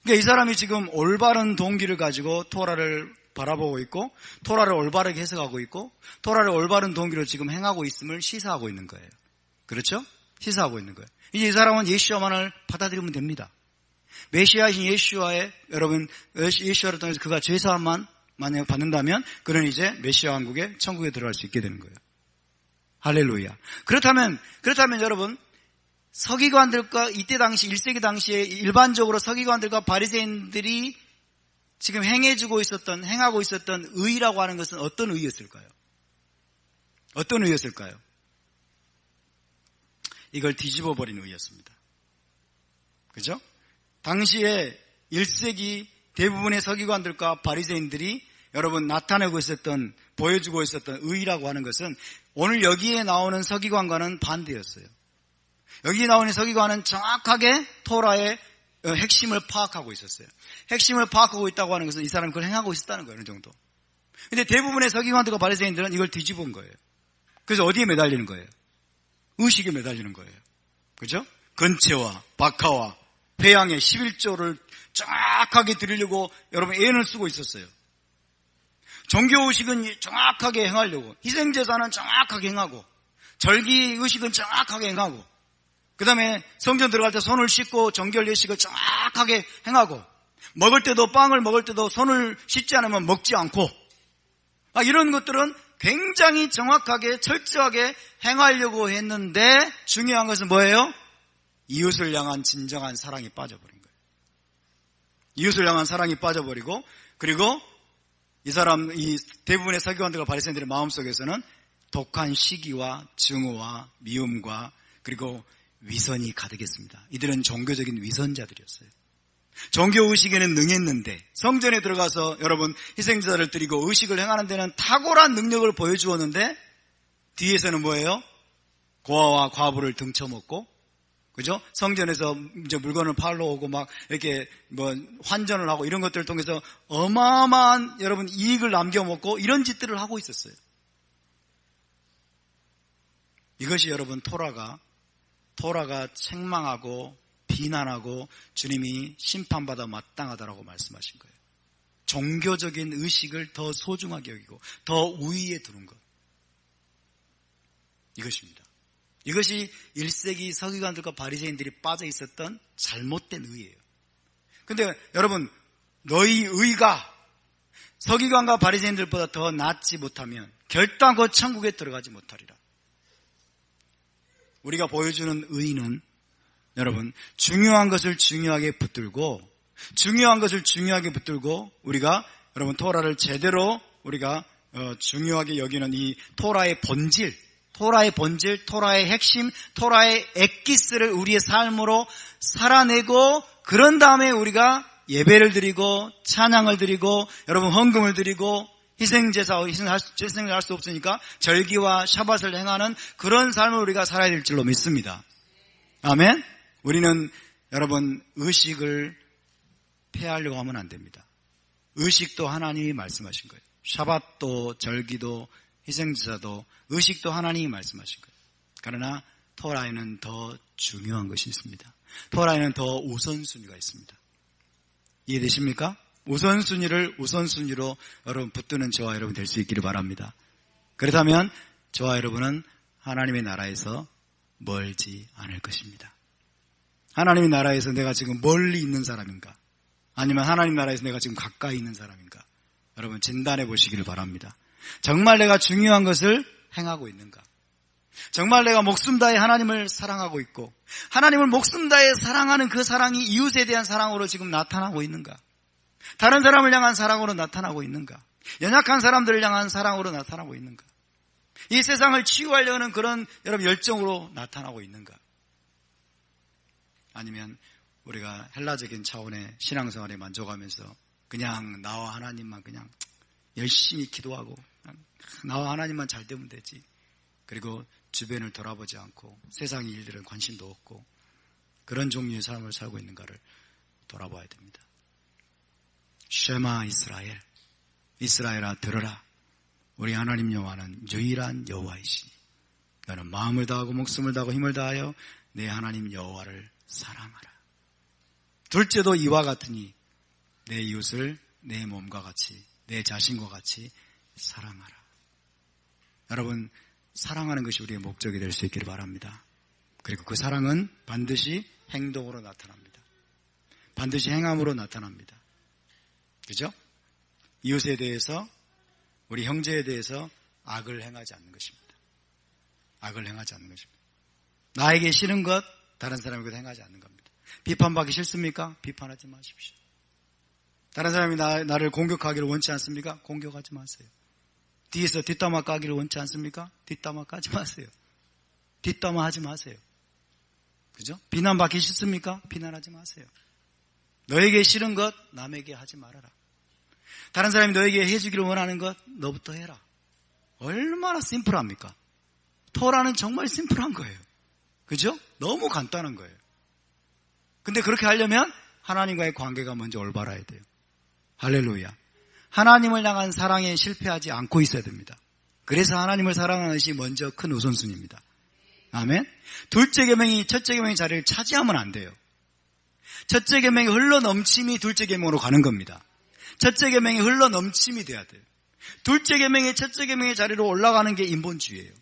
그러니까 이 사람이 지금 올바른 동기를 가지고 토라를 바라보고 있고 토라를 올바르게 해석하고 있고 토라를 올바른 동기로 지금 행하고 있음을 시사하고 있는 거예요. 그렇죠? 시사하고 있는 거예요. 이제 이 사람은 예수와만을 받아들이면 됩니다. 메시아이신 예수와의 여러분 예수와를 통해서 그가 죄사함만 만약에 받는다면 그는 이제 메시아 왕국에 천국에 들어갈 수 있게 되는 거예요. 할렐루야. 그렇다면 여러분 서기관들과 이때 당시 1세기 당시에 일반적으로 서기관들과 바리새인들이 지금 행하고 있었던 의라고 하는 것은 어떤 의였을까요? 어떤 의였을까요? 이걸 뒤집어 버린 의였습니다. 그죠? 당시에 1세기 대부분의 서기관들과 바리새인들이 여러분 보여주고 있었던 의라고 하는 것은 오늘 여기에 나오는 서기관과는 반대였어요. 여기 나오는 서기관은 정확하게 토라의 핵심을 파악하고 있었어요. 핵심을 파악하고 있다고 하는 것은 이 사람이 그걸 행하고 있었다는 거예요. 어느 정도. 근데 대부분의 서기관들과 바리새인들은 이걸 뒤집은 거예요. 그래서 어디에 매달리는 거예요? 의식에 매달리는 거예요. 그죠? 건채와 박하와 회양의 11조를 정확하게 드리려고 여러분 애를 쓰고 있었어요. 종교의식은 정확하게 행하려고, 희생제사는 정확하게 행하고, 절기의식은 정확하게 행하고, 그 다음에 성전 들어갈 때 손을 씻고 정결예식을 정확하게 행하고, 빵을 먹을 때도 손을 씻지 않으면 먹지 않고, 이런 것들은 굉장히 정확하게 철저하게 행하려고 했는데 중요한 것은 뭐예요? 이웃을 향한 진정한 사랑이 빠져버린 거예요. 이웃을 향한 사랑이 빠져버리고, 그리고 이 대부분의 서기관들과 바리새인들의 마음속에서는 독한 시기와 증오와 미움과 그리고 위선이 가득했습니다. 이들은 종교적인 위선자들이었어요. 종교의식에는 능했는데 성전에 들어가서 여러분 희생제사를 드리고 의식을 행하는 데는 탁월한 능력을 보여주었는데 뒤에서는 뭐예요? 고아와 과부를 등쳐먹고, 그죠? 성전에서 이제 물건을 팔러 오고 막 이렇게 환전을 하고 이런 것들을 통해서 어마어마한 여러분 이익을 남겨먹고 이런 짓들을 하고 있었어요. 이것이 여러분 토라가 책망하고 비난하고 주님이 심판받아 마땅하다라고 말씀하신 거예요. 종교적인 의식을 더 소중하게 여기고 더 우위에 두는 것. 이것입니다. 이것이 1세기 서기관들과 바리새인들이 빠져 있었던 잘못된 의예요. 근데 여러분, 너희 의가 서기관과 바리새인들보다 더 낫지 못하면 결단코 천국에 들어가지 못하리라. 우리가 보여주는 의는 여러분 중요한 것을 중요하게 붙들고 우리가 여러분 토라를 제대로 우리가 중요하게 여기는 이 토라의 본질, 토라의 핵심, 토라의 엑기스를 우리의 삶으로 살아내고 그런 다음에 우리가 예배를 드리고 찬양을 드리고 여러분 헌금을 드리고 희생을 할 수 없으니까 절기와 샤밧을 행하는 그런 삶을 우리가 살아야 될 줄로 믿습니다. 아멘. 우리는 여러분 의식을 폐하려고 하면 안 됩니다. 의식도 하나님이 말씀하신 거예요. 샤밧도, 절기도, 희생제사도, 의식도 하나님이 말씀하신 거예요. 그러나 토라에는 더 중요한 것이 있습니다. 토라에는 더 우선순위가 있습니다. 이해되십니까? 우선순위를 우선순위로 여러분 붙드는 저와 여러분 될 수 있기를 바랍니다. 그렇다면 저와 여러분은 하나님의 나라에서 멀지 않을 것입니다. 하나님의 나라에서 내가 지금 멀리 있는 사람인가? 아니면 하나님 나라에서 내가 지금 가까이 있는 사람인가? 여러분 진단해 보시기를 바랍니다. 정말 내가 중요한 것을 행하고 있는가? 정말 내가 목숨 다해 하나님을 사랑하고 있고 하나님을 목숨 다해 사랑하는 그 사랑이 이웃에 대한 사랑으로 지금 나타나고 있는가? 다른 사람을 향한 사랑으로 나타나고 있는가? 연약한 사람들을 향한 사랑으로 나타나고 있는가? 이 세상을 치유하려는 그런 여러분 열정으로 나타나고 있는가? 아니면 우리가 헬라적인 차원의 신앙생활에 만족하면서 그냥 나와 하나님만 그냥 열심히 기도하고 나와 하나님만 잘 되면 되지. 그리고 주변을 돌아보지 않고 세상의 일들은 관심도 없고 그런 종류의 삶을 살고 있는가를 돌아봐야 됩니다. 쉐마 이스라엘, 이스라엘아 들으라. 우리 하나님 여호와는 유일한 여호와이시니 너는 마음을 다하고 목숨을 다하고 힘을 다하여 내 하나님 여호와를 사랑하라. 둘째도 이와 같으니 내 이웃을 내 몸과 같이 내 자신과 같이 사랑하라. 여러분 사랑하는 것이 우리의 목적이 될 수 있기를 바랍니다. 그리고 그 사랑은 반드시 행동으로 나타납니다. 반드시 행함으로 나타납니다. 그죠? 이웃에 대해서 우리 형제에 대해서 악을 행하지 않는 것입니다. 악을 행하지 않는 것입니다. 나에게 싫은 것 다른 사람에게도 행하지 않는 겁니다. 비판받기 싫습니까? 비판하지 마십시오. 다른 사람이 나를 공격하기를 원치 않습니까? 공격하지 마세요. 뒤에서 뒷담화 까기를 원치 않습니까? 뒷담화 까지 마세요. 뒷담화 하지 마세요. 그죠? 비난받기 싫습니까? 비난하지 마세요. 너에게 싫은 것 남에게 하지 말아라. 다른 사람이 너에게 해주기를 원하는 것 너부터 해라. 얼마나 심플합니까? 토라는 정말 심플한 거예요. 그죠? 너무 간단한 거예요. 근데 그렇게 하려면 하나님과의 관계가 먼저 올바라야 돼요. 할렐루야. 하나님을 향한 사랑에 실패하지 않고 있어야 됩니다. 그래서 하나님을 사랑하는 것이 먼저 큰 우선순위입니다. 아멘. 둘째 계명이 첫째 계명의 자리를 차지하면 안 돼요. 첫째 계명이 흘러넘침이 둘째 계명으로 가는 겁니다. 첫째 계명이 흘러넘침이 돼야 돼요. 둘째 계명이 첫째 계명의 자리로 올라가는 게 인본주의예요.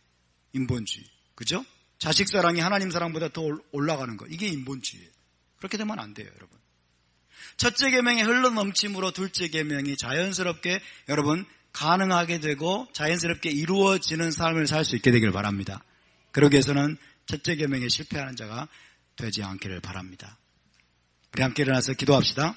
인본주의. 그죠? 자식 사랑이 하나님 사랑보다 더 올라가는 거. 이게 인본주의예요. 그렇게 되면 안 돼요, 여러분. 첫째 계명의 흘러넘침으로 둘째 계명이 자연스럽게 여러분 가능하게 되고 자연스럽게 이루어지는 삶을 살 수 있게 되길 바랍니다. 그러기 위해서는 첫째 계명에 실패하는 자가 되지 않기를 바랍니다. 우리 함께 일어나서 기도합시다.